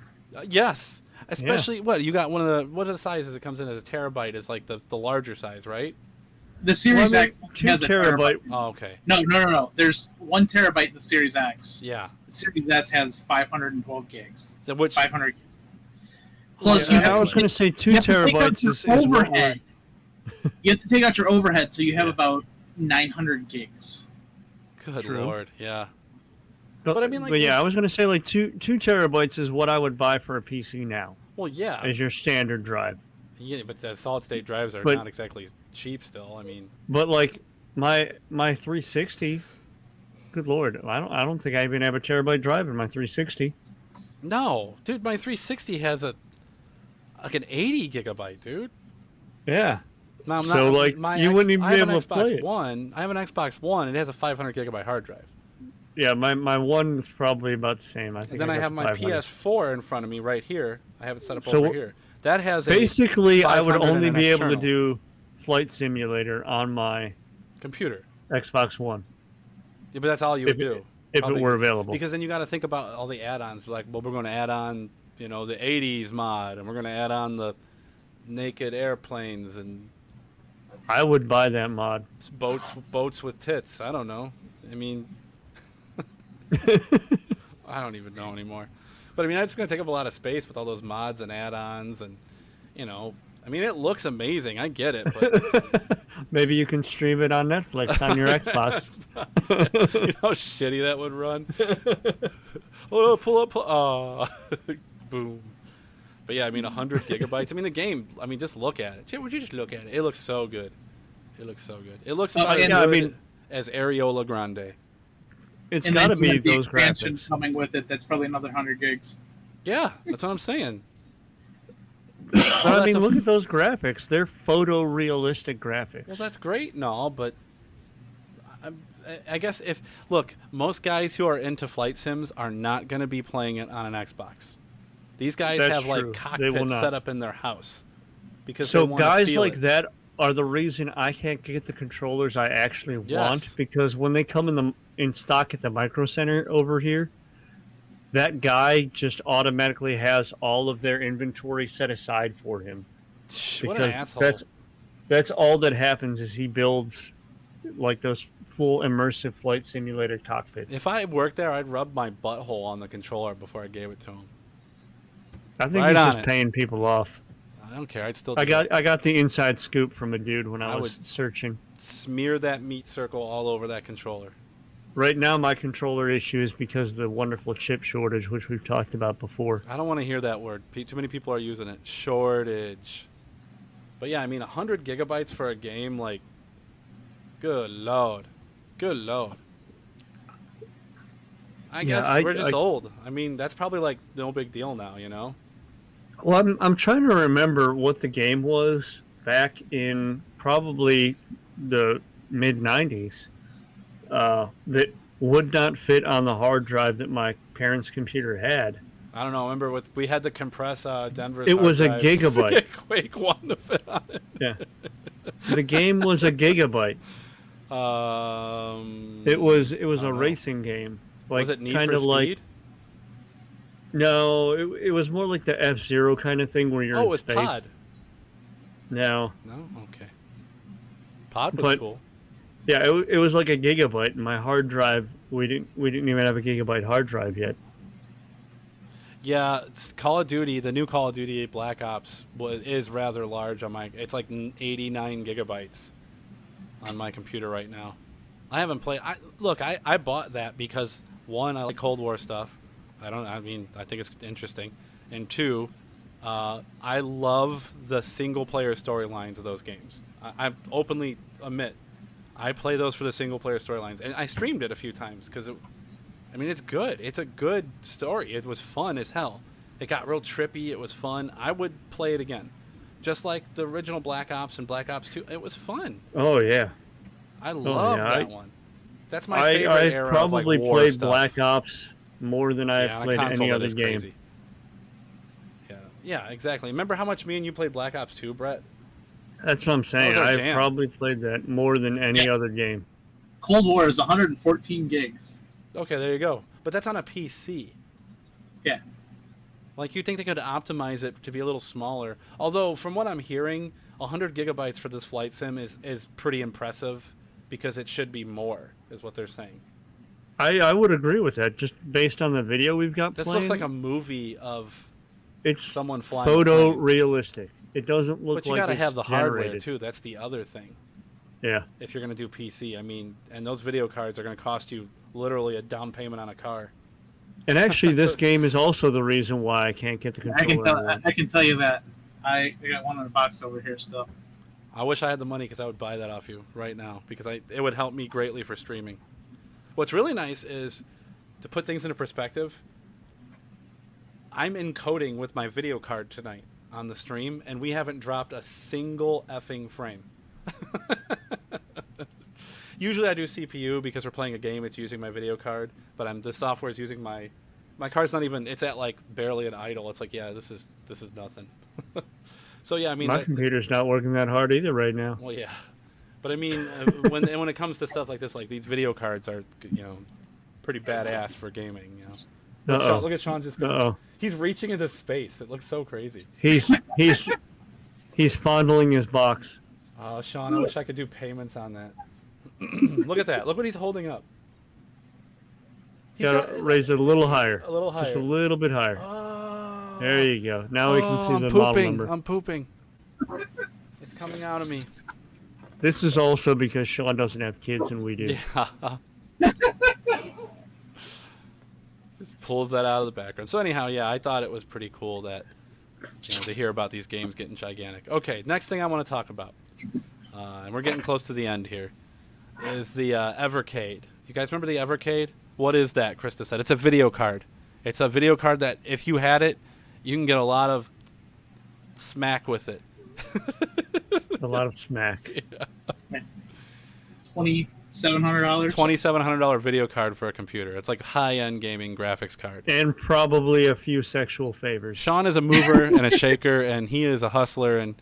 Yes, especially what you got. One of the sizes it comes in as a terabyte is like the larger size, right? The Series X 2 has a terabyte. Oh, okay. No. There's 1 terabyte in the Series X. Yeah. The Series S has 512 gigs. So which 500 gigs. Plus, Yeah, you have I was going to say 2 you have to take out terabytes your is what we're- overhead. You have to take out your overhead, so you have Yeah. about 900 gigs. Good True. Lord, yeah. But I mean, like, but yeah, I was going to say like 2 terabytes is what I would buy for a PC now Well, yeah. as your standard drive. Yeah, but the solid state drives are But- not exactly cheap still. I mean, But like my 360, good Lord, I don't think I even have a terabyte drive in my 360. no, dude, my 360 has an 80 gigabyte, dude. Yeah. No, I'm So, not, like, you wouldn't even I be have an able to Xbox play it. One. I have an Xbox One. It has a 500 gigabyte hard drive. Yeah, my one is probably about the same. I think. And then I got have the my 500. PS4 in front of me right here. I have it set up So, over here. That has a Basically, I would 500 and only an be able to external do Flight Simulator on my computer. Xbox One Yeah, but that's all you would If it- do. if it Probably were because- available. Because then you got to think about all the add-ons. Like, well, we're going to add on, the 80s mod, and we're going to add on the naked airplanes and I would buy that mod. boats with tits. I don't know. I mean, I don't even know anymore. But I mean, that's going to take up a lot of space with all those mods and add-ons, and I mean, it looks amazing. I get it, but Maybe you can stream it on Netflix on your Xbox. you know how shitty that would run. Oh, pull up. Boom. But yeah, I mean, 100 gigabytes. I mean, the game. I mean, just look at it. Would you just look at it? It looks so good. It looks so good. It looks about as yeah, I good mean- as Areola Grande. It's And got to then be you have the those expansion graphics. coming with it. That's probably another 100 gigs. Yeah, that's what I'm saying. But I that's mean, a- look at those graphics. They're photorealistic graphics. Well, that's great and all, but I guess look, most guys who are into flight sims are not going to be playing it on an Xbox. These guys That's have true. like They will cockpits not. set up in their house because So they wanna guys feel like it. that are the reason I can't get the controllers I actually Yes. want, because when they come in stock at the Micro Center over here, that guy just automatically has all of their inventory set aside for him. What an asshole! That's all that happens is he builds like those full immersive flight simulator cockpits. If I worked there, I'd rub my butthole on the controller before I gave it to him. I think right he's on just it. paying people off. I don't care. I'd still. I do got the inside scoop from a dude when I I was would- searching. it. Smear that meat circle all over that controller. Right now, my controller issue is because of the wonderful chip shortage, which we've talked about before. I don't want to hear that word. Too many people are using it. Shortage. But yeah, I mean, 100 gigabytes for a game, like, good lord. Good lord. I Yeah, guess we're just I- old. I mean, that's probably, like, no big deal now, Well, I'm trying to remember what the game was back in probably the mid '90s that would not fit on the hard drive that my parents' computer had. I don't know. Remember, we had to compress Denver's It hard was a drive gigabyte. Quake 1 to fit on it. Yeah, the game was a gigabyte. It was I a don't know. racing game, like was it Need kind for of Speed? like no, it was more like the F-Zero kind of thing where you're Oh, in it was space. Pod. No, No? Okay. Pod was But- cool. yeah, it was like a gigabyte. And my hard drive, we didn't even have a gigabyte hard drive yet. Yeah, Call of Duty, the new Call of Duty Black Ops is rather large on my. It's like 89 gigabytes on my computer right now. I haven't played. I bought that because one, I like Cold War stuff. I think it's interesting, and two, I love the single player storylines of those games. I openly admit, I play those for the single player storylines, and I streamed it a few times because it's good. It's a good story. It was fun as hell. It got real trippy. It was fun. I would play it again. Just like the original Black Ops and Black Ops 2. It was fun. Oh yeah, I love yeah, that one. That's my favorite I era probably of like war played stuff. Black Ops more than I Yeah, on a played console, any that other is game. crazy. Yeah, exactly. Remember how much me and you played Black Ops 2, Brett? That's what I'm saying. our I've jam. probably played that more than any other game. Cold War is 114 gigs. Okay, there you go. But that's on a PC. Yeah. Like, you'd think they could optimize it to be a little smaller. Although, from what I'm hearing, 100 gigabytes for this flight sim is pretty impressive because it should be more, is what they're saying. I would agree with that, just based on the video we've got This playing. looks like a movie of it's someone flying a plane. photorealistic. It doesn't look like But you gotta it's have the hardware, generated. too. That's the other thing. Yeah. If you're going to do PC. I mean, and those video cards are going to cost you literally a down payment on a car. And actually, this game is also the reason why I can't get the controller. I can tell you that. I got one in the box over here still. I wish I had the money because I would buy that off you right now because it would help me greatly for streaming. What's really nice is, to put things into perspective, I'm encoding with my video card tonight on the stream, and we haven't dropped a single effing frame. Usually I do CPU because we're playing a game, it's using my video card, but the software is using my card's not even, it's at like barely an idle. It's like, yeah, this is nothing. So yeah, I mean, my computer's not working that hard either right now. Well, yeah, but I mean, when it comes to stuff like this, like these video cards are, pretty badass for gaming. Look at Sean just going. He's reaching into space. It looks so crazy. He's fondling his box. Oh, Sean, I wish I could do payments on that. Look at that. Look what he's holding up. He's gotta raise it a little higher. A little higher. Just a little bit higher. Oh, there you go. Now we can see the I'm model pooping. number. I'm pooping. It's coming out of me. This is also because Sean doesn't have kids and we do. Yeah. Just pulls that out of the background. So anyhow, yeah, I thought it was pretty cool that to hear about these games getting gigantic. Okay, next thing I want to talk about, and we're getting close to the end here, is the Evercade. You guys remember the Evercade? What is that? Krista said it's a video card. It's a video card that if you had it, you can get a lot of smack with it. A lot of smack. Yeah. $2,700. $2,700 video card for a computer. It's like high-end gaming graphics card. And probably a few sexual favors. Sean is a mover and a shaker, and he is a hustler, and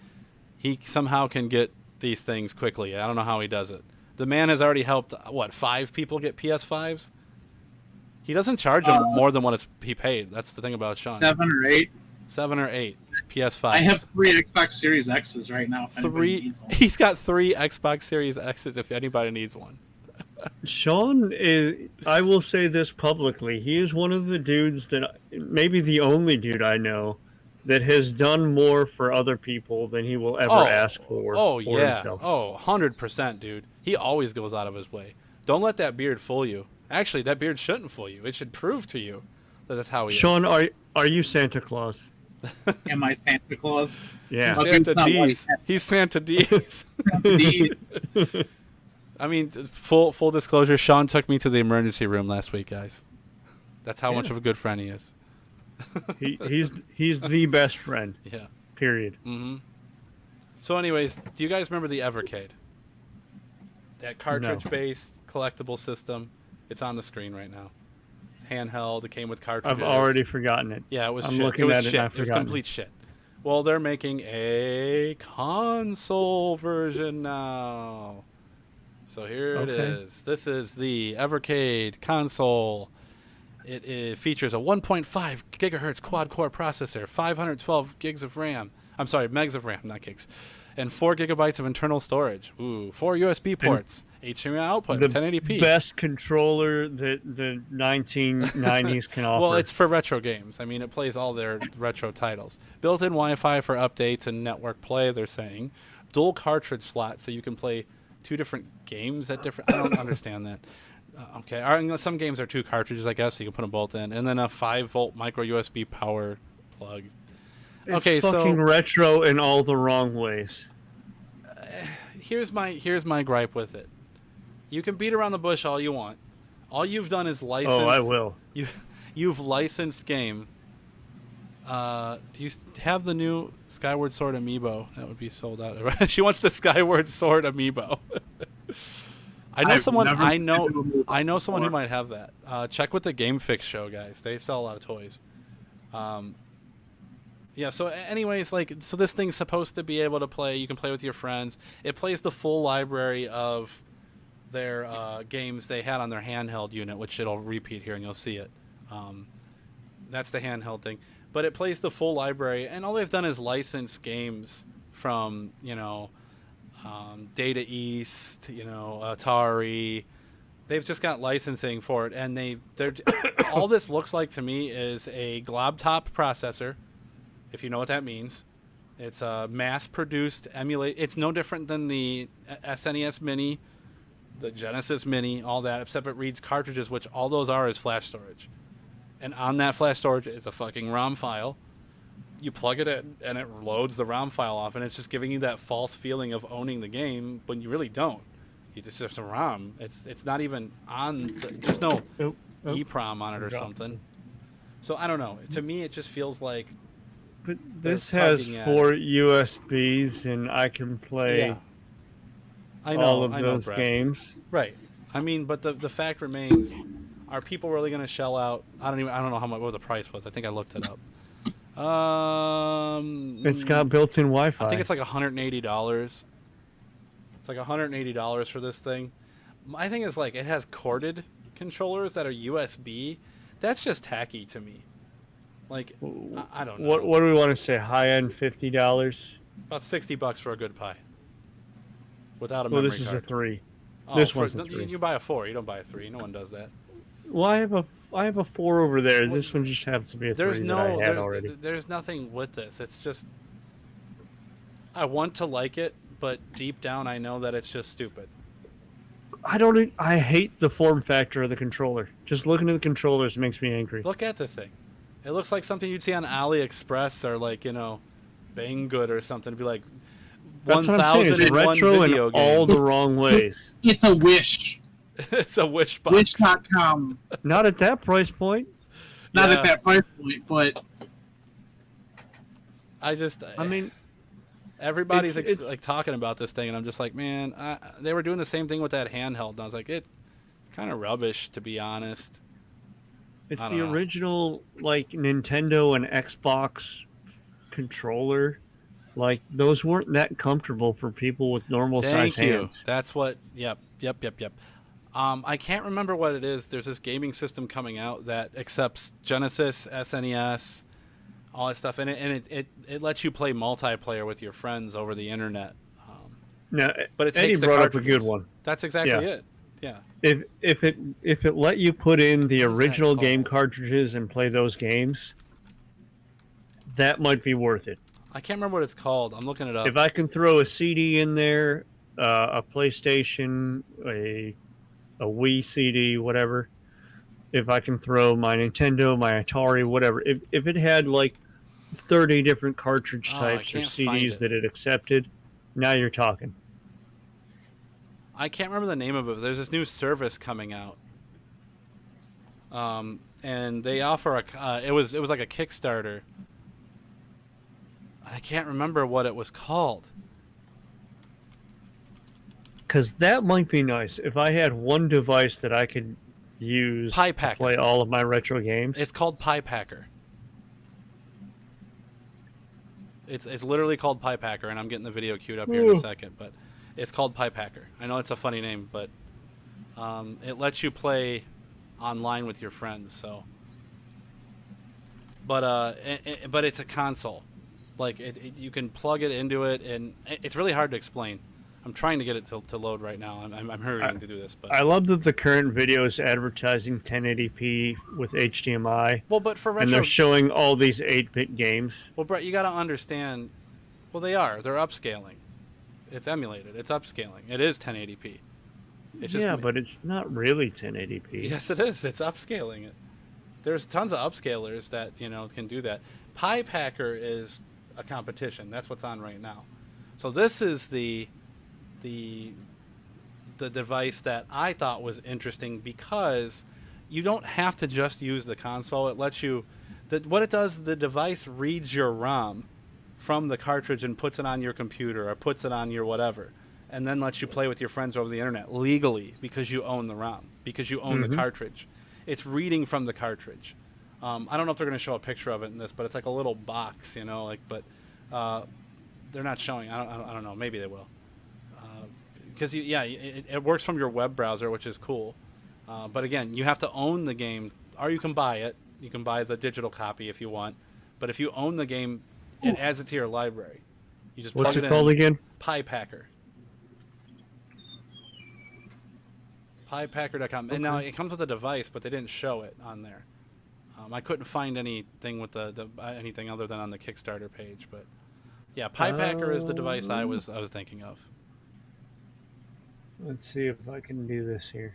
he somehow can get these things quickly. I don't know how he does it. The man has already helped, 5 people get PS5s? He doesn't charge them more than what he paid. That's the thing about Sean. 7 or 8. 7 or 8 PS5s. I have 3 Xbox Series X's right now. If anybody needs one. He's got 3 Xbox Series X's if anybody needs one. Sean is, I will say this publicly, he is one of the dudes that, maybe the only dude I know, that has done more for other people than he will ever ask for himself. Oh, 100%, dude. He always goes out of his way. Don't let that beard fool you. Actually, that beard shouldn't fool you. It should prove to you that that's how he Sean, is. are you Santa Claus? Am I Santa Claus? Yeah. He's Santa D's. He's Santa D's. Santa D's. I mean, full disclosure, Sean took me to the emergency room last week, guys. That's how much of a good friend he is. He's the best friend. Yeah. Period. Mm-hmm. So anyways, do you guys remember the Evercade? That cartridge-based collectible system. It's on the screen right now. It's handheld. It came with cartridges. I've already forgotten it. Yeah, it was I'm shit. looking It was at it shit. and I've It was forgotten. complete shit. Well, they're making a console version now. So here it is. This is the Evercade console. It features a 1.5 gigahertz quad-core processor, 512 gigs of RAM. I'm sorry, megs of RAM, not gigs. And 4 gigabytes of internal storage. Ooh, 4 USB ports, HDMI output, The 1080p. best controller that the 1990s can offer. Well, it's for retro games. I mean, it plays all their retro titles. Built-in Wi-Fi for updates and network play, they're saying. Dual cartridge slot, so you can play 2 different games at different... I don't understand that. Okay, some games are 2 cartridges, I guess, so you can put them both in. And then a 5-volt micro USB power plug. It's fucking retro in all the wrong ways. Here's my gripe with it. You can beat around the bush all you want. All you've done is license. Oh, I will. You've licensed game. Do you have the new Skyward Sword amiibo? That would be sold out. She wants the Skyward Sword amiibo. I know someone who might have that. Check with the Game Fix show, guys. They sell a lot of toys. Yeah, so anyways, like, so this thing's supposed to be able to play. You can play with your friends. It plays the full library of their games they had on their handheld unit, which it'll repeat here, and you'll see it. That's the handheld thing. But it plays the full library, and all they've done is license games from, Data East, Atari. They've just got licensing for it, and they're all this looks like to me is a glob top processor, if you know what that means. It's a mass-produced emulate. It's no different than the SNES Mini, the Genesis Mini, all that, except it reads cartridges, which all those are is flash storage. And on that flash storage, it's a fucking ROM file. You plug it in, and it loads the ROM file off, and it's just giving you that false feeling of owning the game, but you really don't. You just have some ROM. It's not even on. There's no EEPROM on it or something. So I don't know. To me, it just feels like. But this has 4 USBs, and I can play all of those games. Right. I mean, but the fact remains: are people really going to shell out? I don't know what the price was. I think I looked it up. It's got built-in Wi-Fi. I think it's like $180. It's like $180 for this thing. My thing is, like, it has corded controllers that are USB. That's just tacky to me. Like, I don't know. What do we want to say? High-end $50? About $60 for a good Pi. Without a memory card. This is a 3. Oh, this one's a 3. You buy a 4. You don't buy a 3. No one does that. Well, I have a 4 over there. This one just happens to be a 3 that I had already. There's nothing with this. It's just, I want to like it, but deep down I know that it's just stupid. I hate the form factor of the controller. Just looking at the controllers makes me angry. Look at the thing. It looks like something you'd see on AliExpress or like, Banggood or something. It'd be like 1,001 retro video in game. all the wrong ways. It's a Wish. It's a Wish box. Wish.com. Not at that price point. Not at that price point, but I mean, everybody's like talking about this thing, and I'm just like, man, they were doing the same thing with that handheld, and I was like, it's kind of rubbish, to be honest. It's the original, like, Nintendo and Xbox controller. Like, those weren't that comfortable for people with normal size hands. That's what. Yep. I can't remember what it is. There's this gaming system coming out that accepts Genesis, SNES, all that stuff in it, and it lets you play multiplayer with your friends over the internet. But it takes the brought cartridges. up a good one. That's exactly it. Yeah. If it let you put in the original game cartridges and play those games, that might be worth it. I can't remember what it's called. I'm looking it up. If I can throw a CD in there, a PlayStation, a Wii CD, whatever. If I can throw my Nintendo, my Atari, whatever. If it had like 30 different cartridge types or CDs that it accepted, now you're talking. I can't remember the name of it, but there's this new service coming out. And they offer it was like a Kickstarter. I can't remember what it was called. Because that might be nice. If I had one device that I could use to play all of my retro games. It's called Pi Packer. It's literally called Pi Packer, and I'm getting the video queued up here in a second, but it's called Pi Packer. I know it's a funny name, but it lets you play online with your friends. So, but it's a console. Like you can plug it into it, and it's really hard to explain. I'm trying to get it to load right now. I'm hurrying to do this, but I love that the current video is advertising 1080p with HDMI. Well, but for retro, and they're showing all these 8-bit games. Well, Brett, you got to understand. Well, they're upscaling. It's emulated. It's upscaling. It is 1080p. It's just, but it's not really 1080p. Yes, it is. It's upscaling it. There's tons of upscalers that can do that. Pi Packer is a competition. That's what's on right now. So this is the device that I thought was interesting because you don't have to just use the console. It lets you. What it does, the device reads your ROM from the cartridge and puts it on your computer or puts it on your whatever, and then lets you play with your friends over the internet legally because you own the ROM, because you own the cartridge. It's reading from the cartridge. I don't know if they're going to show a picture of it in this, but it's like a little box, you know, like, but they're not showing. I don't know. Maybe they will. Because it works from your web browser, which is cool. But again, you have to own the game, or you can buy it. You can buy the digital copy if you want. But if you own the game, it adds it to your library. You just What's plug it it called in. again? PiePacker. PiePacker.com. Okay. And now it comes with a device, but they didn't show it on there. I couldn't find anything with the anything other than on the Kickstarter page, but yeah, PiePacker is the device I was thinking of. Let's see if I can do this here.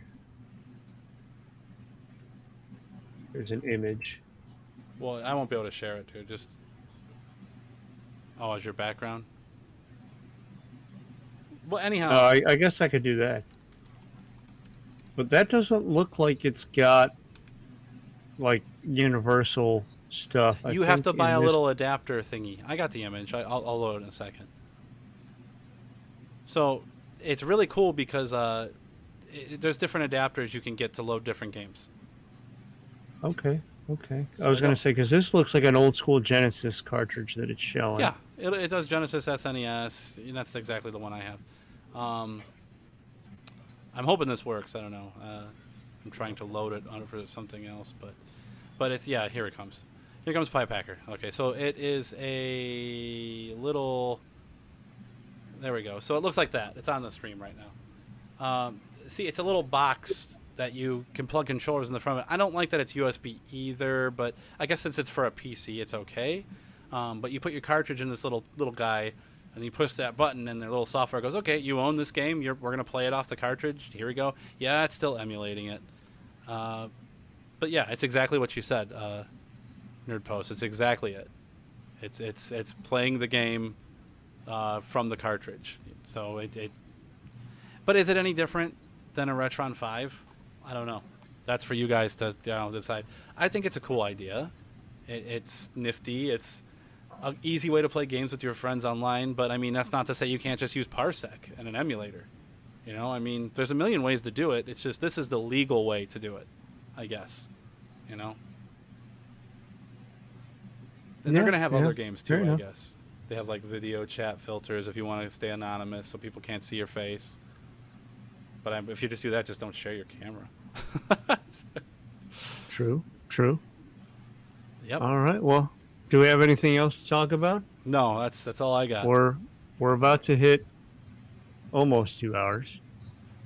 There's an image. Well, I won't be able to share it, dude. Just as your background. Well, anyhow, I guess I could do that, but that doesn't look like it's got like universal stuff. you have to buy a little adapter thingy. I got the image. I'll load it in a second. So it's really cool because there's different adapters you can get to load different games. Okay. So I was going to say, because this looks like an old school Genesis cartridge that it's showing. Yeah, it does Genesis, SNES, and that's exactly the one I have. I'm hoping this works. I don't know. I'm trying to load it for something else, but it's, yeah, here it comes. Here comes PiePacker. Okay, so it is a little, there we go. So it looks like that. It's on the stream right now. See, it's a little box that you can plug controllers in the front of it. I don't like that it's USB either, but I guess since it's for a PC, it's okay. But you put your cartridge in this little guy, and you push that button, and the little software goes, okay, you own this game. We're going to play it off the cartridge. Here we go. Yeah, it's still emulating it. But yeah, it's exactly what you said, Nerd Post. It's exactly it. It's playing the game from the cartridge. So but is it any different than a Retron 5? I don't know. That's for you guys to decide. I think it's a cool idea. It's nifty. It's an easy way to play games with your friends online. But I mean, that's not to say you can't just use Parsec and an emulator. You know, I mean, there's a million ways to do it. It's just this is the legal way to do it, I guess. You know. And they're gonna have other games too, I guess. They have like video chat filters if you want to stay anonymous, so people can't see your face. But if you just do that, just don't share your camera. True. Yep. All right. Well, do we have anything else to talk about? No, that's all I got. We're about to hit almost 2 hours.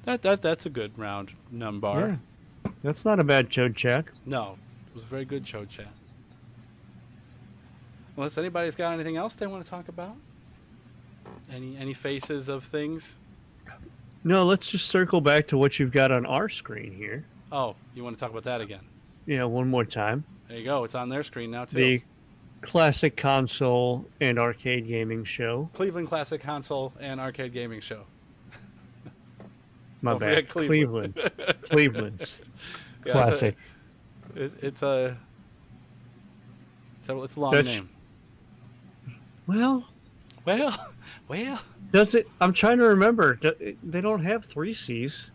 That's a good round number. Yeah. That's not a bad Chode Chat. No, it was a very good Chode Chat. Unless anybody's got anything else they want to talk about? Any faces of things? No, let's just circle back to what you've got on our screen here. Oh, you want to talk about that again? Yeah, one more time. There you go. It's on their screen now, too. The Classic Console and Arcade Gaming Show. Cleveland Classic Console and Arcade Gaming Show. My Don't bad. forget Cleveland. Cleveland's Yeah, Classic. It's a long name. Well, does it? I'm trying to remember. They don't have 3 C's.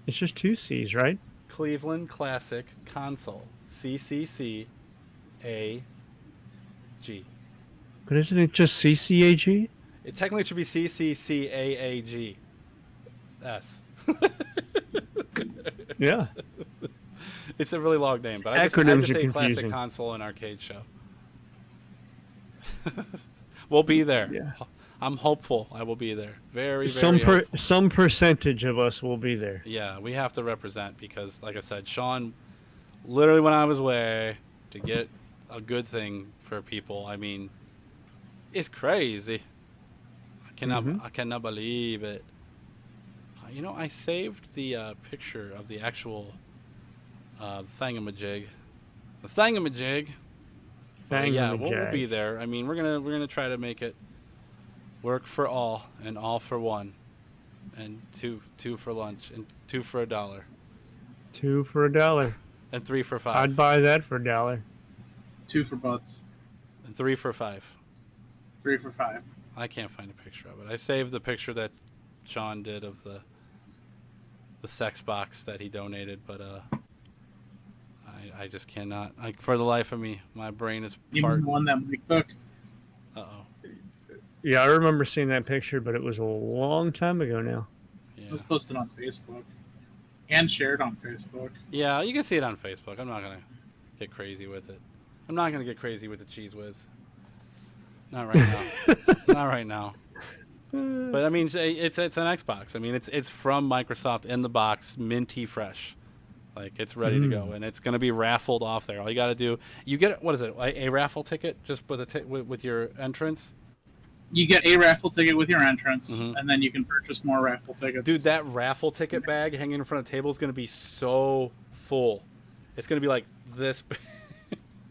It's just 2 C's, right? Cleveland Classic Console. CCCAG. But isn't it just CCAG? It technically should be CCCAAG. S. Yeah. It's a really long name, but I just Acronyms are say Classic confusing. Console and Arcade Show. We'll be there. Yeah. I'm hopeful I will be there. Very hopeful. Some percentage of us will be there. Yeah, we have to represent because, like I said, Sean literally went out of his way to get a good thing for people. I mean, it's crazy. I cannot believe it. You know, I saved the picture of the actual thingamajig. The thingamajig. Yeah, we'll be there. I mean, we're gonna try to make it work for all and all for one, and two for lunch and 2 for $1. 2 for $1. And 3 for $5. I'd buy that for $1. 2 for butts. And 3 for $5. 3 for $5. I can't find a picture of it. I saved the picture that Sean did of the sex box that he donated, but I just cannot. Like for the life of me, my brain is Even farting. the one that Mike took. Uh-oh. Yeah, I remember seeing that picture, but it was a long time ago now. It Yeah. was posted on Facebook and shared on Facebook. Yeah, you can see it on Facebook. I'm not gonna get crazy with it. I'm not gonna get crazy with the Cheese Whiz. Not right now. Not right now. But I mean, it's an Xbox. I mean, it's from Microsoft in the box, minty fresh. Like it's ready to go, and it's gonna be raffled off there. All you gotta do, you get what is it? A raffle ticket just with with your entrance. You get a raffle ticket with your entrance, Mhm. and then you can purchase more raffle tickets. Dude, that raffle ticket bag hanging in front of the table is gonna be so full. It's gonna be like this.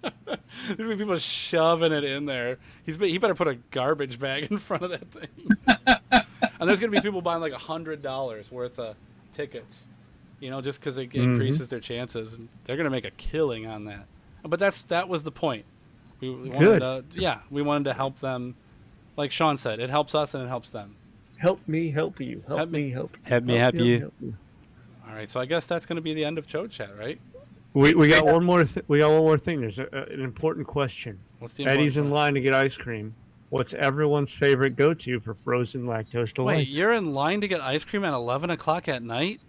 There's gonna be people shoving it in there. He better put a garbage bag in front of that thing. And there's gonna be people buying like $100 worth of tickets, you know, just because it increases their chances, and they're gonna make a killing on that. But that was the point. We wanted to, we wanted to help them. Like Sean said, it helps us and it helps them. Help me, help you. Help me, help you. Help me, help you. Help you. All right, so I guess that's gonna be the end of Chode Chat, right? We got one more. We got one more thing. There's an important question. What's the Eddie's in important line to get ice cream. What's everyone's favorite go-to for frozen lactose delights? Wait, you're in line to get ice cream at 11 o'clock at night?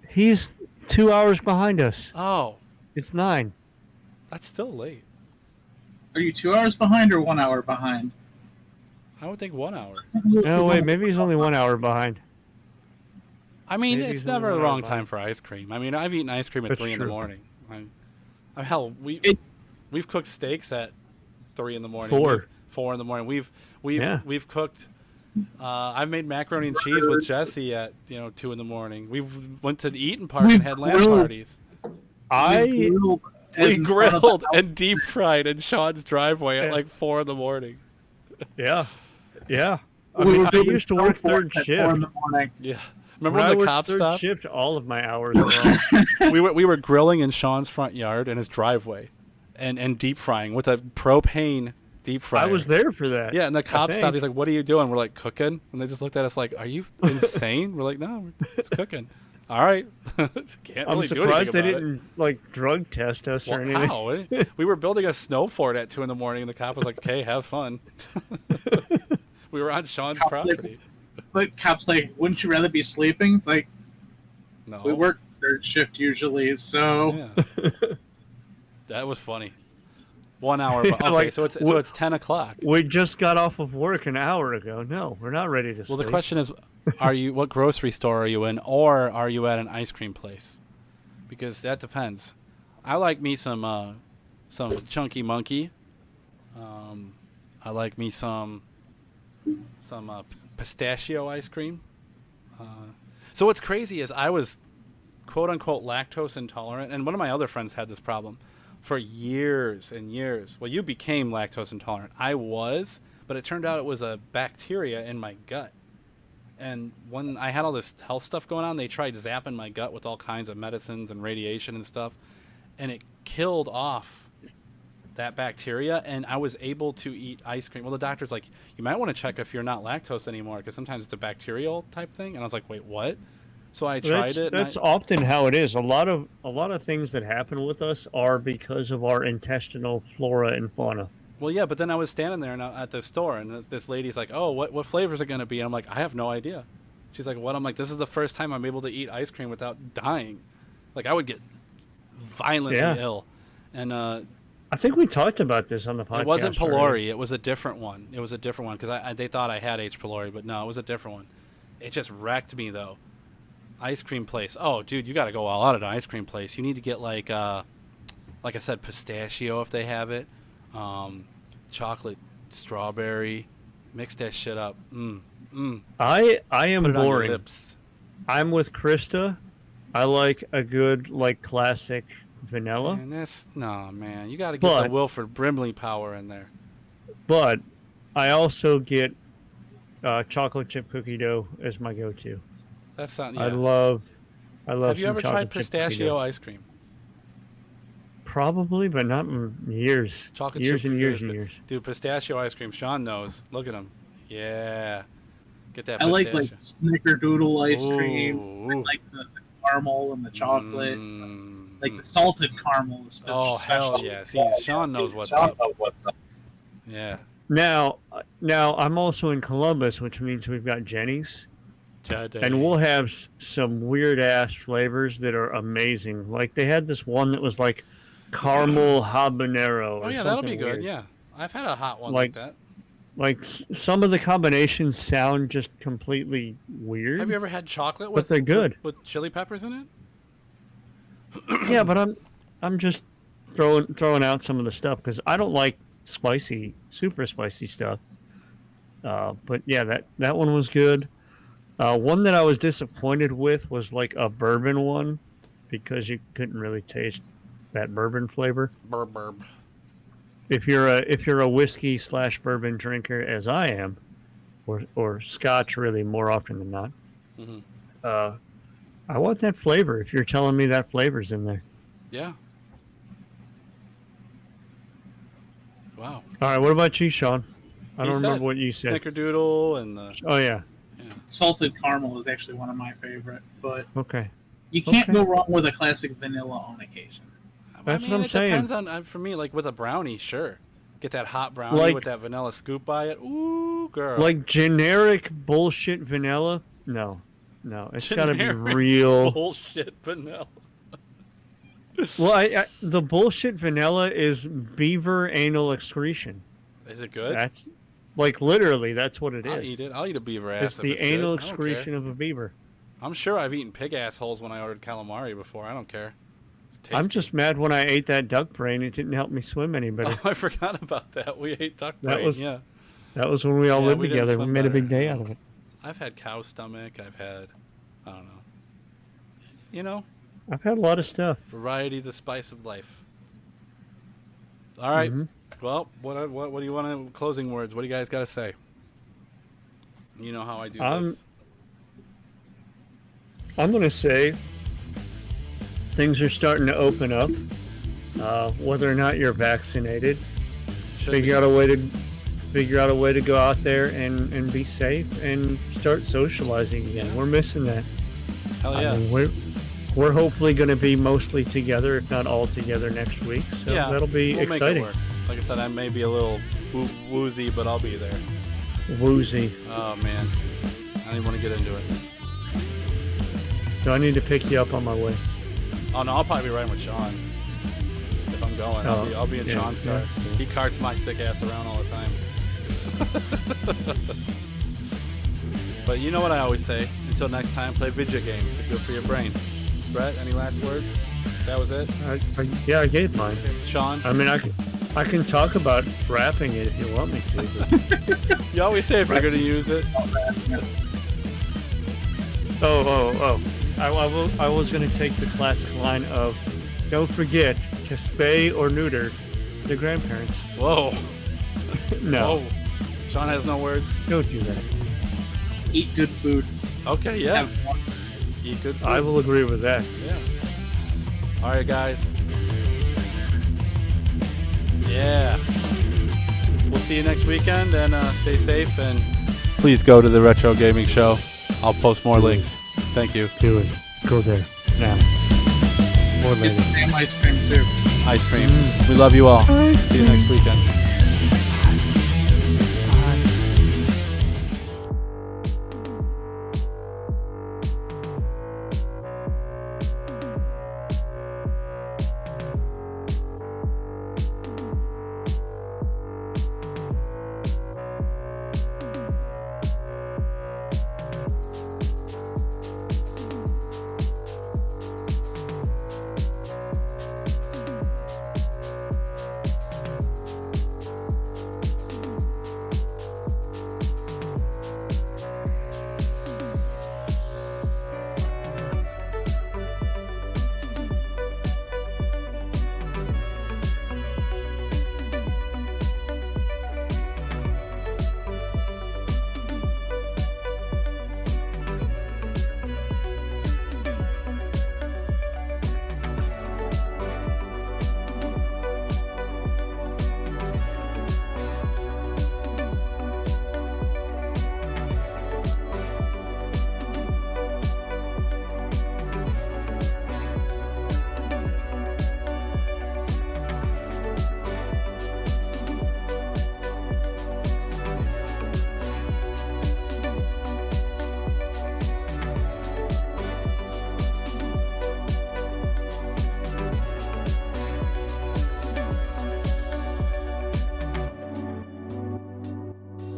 He's 2 hours behind us. Oh, It's 9. that's still late. Are you 2 hours behind or 1 hour behind? I would think 1 hour. No, wait. Maybe he's only 1 hour behind. I mean, Maybe it's he's never only the 1 hour wrong time behind. for ice cream. I mean, I've eaten ice cream at That's 3 in the true. morning. Hell, we've cooked steaks at 3 in the morning. 4. 4 in the morning. We've Yeah. cooked. I've made macaroni and cheese with Jesse at 2 in the morning. We went to the Eaton Park and had land parties. I We grilled and deep fried in Sean's driveway at Yeah. like 4 in the morning. yeah. I mean, I used to work third shift. In the morning. Yeah. Remember When I when the worked cops third stopped? shift, all of my hours were off. we were grilling in Sean's front yard in his driveway, and deep frying with a propane deep fryer. I was there for that. Yeah, and the cop think. stopped. He's like, "What are you doing?" We're like, "Cooking," and they just looked at us like, "Are you insane?" We're like, "No, we're just cooking." All right, can't I'm really do surprised anything they about didn't like drug test us or it. anything. How? We were building a snow fort at 2 in the morning, and the cop was like, "Okay, have fun." We were on Sean's property. But cops like, wouldn't you rather be sleeping? It's like, No, we work third shift usually, so Yeah. That was funny. 1 hour. Okay, Like, so it's 10 o'clock. We just got off of work an hour ago. No, we're not ready to Well, the sleep. question is, what grocery store are you in, or are you at an ice cream place? Because that depends. I like me some Chunky Monkey. I like me some pistachio ice cream. So what's crazy is I was quote unquote lactose intolerant, and one of my other friends had this problem for years and years. Well, you became lactose intolerant. I was, but it turned out it was a bacteria in my gut. And when I had all this health stuff going on, they tried zapping my gut with all kinds of medicines and radiation and stuff, and it killed off that bacteria, and I was able to eat ice cream. Well, the doctor's like, you might want to check if you're not lactose anymore, because sometimes it's a bacterial type thing. And I was like, wait, what? So I tried it. That's often how it is. A lot of things that happen with us are because of our intestinal flora and fauna. Well, yeah, but then I was standing there at the store, and this lady's like, oh, what flavors are going to be? And I'm like, I have no idea. She's like, what? I'm like, this is the first time I'm able to eat ice cream without dying. Like, I would get violently ill. And I think we talked about this on the podcast. it wasn't already. pylori. It was a different one. It was a different one, because they thought I had H. pylori, but no, it was a different one. It just wrecked me, though. Ice cream place. Oh, dude, you got to go all out at an ice cream place. You need to get, like I said, pistachio if they have it. Chocolate, strawberry, mix that shit up. I am Put it on your boring. lips. I'm with Krista. I like a good classic vanilla, Man, you got to get the Wilford Brimley power in there. but I also get chocolate chip cookie dough as my go-to. That's something. I Yeah. love. Have you some ever chocolate tried chip cookie pistachio dough. ice cream? Probably, but not in years. Chocolate years chip and cookie years is and good. years. Dude, pistachio ice cream. Sean knows. Look at him. Yeah. Get that I pistachio. like snickerdoodle ice cream. I Ooh. like the caramel and the chocolate. Like the salted caramel is Oh, special. hell yeah. See, Sean knows what's up. Yeah. Now I'm also in Columbus, which means we've got Jenny's. Chode. And we'll have some weird ass flavors that are amazing. Like they had this one that was like caramel habanero. Oh, yeah, that'll be good. Yeah. I've had a hot one like that. Like some of the combinations sound just completely weird. Have you ever had chocolate with? But they're good. With chili peppers in it. Yeah, but I'm just throwing out some of the stuff because I don't like spicy, super spicy stuff. But yeah, that one was good. One that I was disappointed with was like a bourbon one because you couldn't really taste that bourbon flavor. Burb. If you're a whiskey / bourbon drinker, as I am, or Scotch really more often than not, I want that flavor. If you're telling me that flavor's in there, yeah. Wow. All right. What about you, Sean? I don't He remember said what you said. Snickerdoodle and the. Oh yeah. Salted caramel is actually one of my favorite, but Okay. you can't go wrong with a classic vanilla on occasion. That's I mean, what I'm it saying. depends on for me, like with a brownie, sure. Get that hot brownie with that vanilla scoop by it. Ooh, girl. Like generic bullshit vanilla? No. It's got to be Generic real. bullshit vanilla. Well, the bullshit vanilla is beaver anal excretion. Is it good? That's like literally that's what it is. I'll eat it. I'll eat a beaver ass. It's if the it's anal good. I don't excretion care. of a beaver. I'm sure I've eaten pig assholes when I ordered calamari before. I don't care. It's tasty. I'm just mad when I ate that duck brain. It didn't help me swim any better. Oh, I forgot about that. We ate duck brain. Yeah. That was when we all Yeah, lived we didn't together. We swim made a big better. day out of it. I've had cow stomach. I've had, I don't know. You know, I've had a lot of stuff. variety, the spice of life. All right. Mhm. Well, what do you want to closing words? What do you guys got to say? You know how I do this. I'm going to say things are starting to open up. Whether or not you're vaccinated, figure out a way to go out there and be safe and start socializing again. Yeah. We're missing that. Hell yeah. I mean, we're hopefully going to be mostly together, if not all together, next week. So yeah, that'll be we'll exciting. Make it work. Like I said, I may be a little woozy, but I'll be there. Woozy. Oh man, I don't even want to get into it. Do I need to pick you up on my way? Oh no, I'll probably be riding with Sean if I'm going. I'll be in Sean's car. Yeah. He carts my sick ass around all the time. But you know what I always say. Until next time, play video games. They're good for your brain. Brett, any last words? That was it? I gave mine. Sean? I mean, I can talk about wrapping it if you want me to. But... You always say if you're going to use it. Oh. I was going to take the classic line of, don't forget to spay or neuter the grandparents. Whoa. No. Whoa. Sean has no words? Don't do that. Eat good food. Okay, yeah. Have fun. Eat good food. I will agree with that. Yeah. All right, guys. Yeah. We'll see you next weekend, and stay safe, and please go to the Retro Gaming Show. I'll post more links. Thank you. Do it. Go there. Now. More Get later. some damn ice cream too. Ice cream. We love you all. See you next weekend.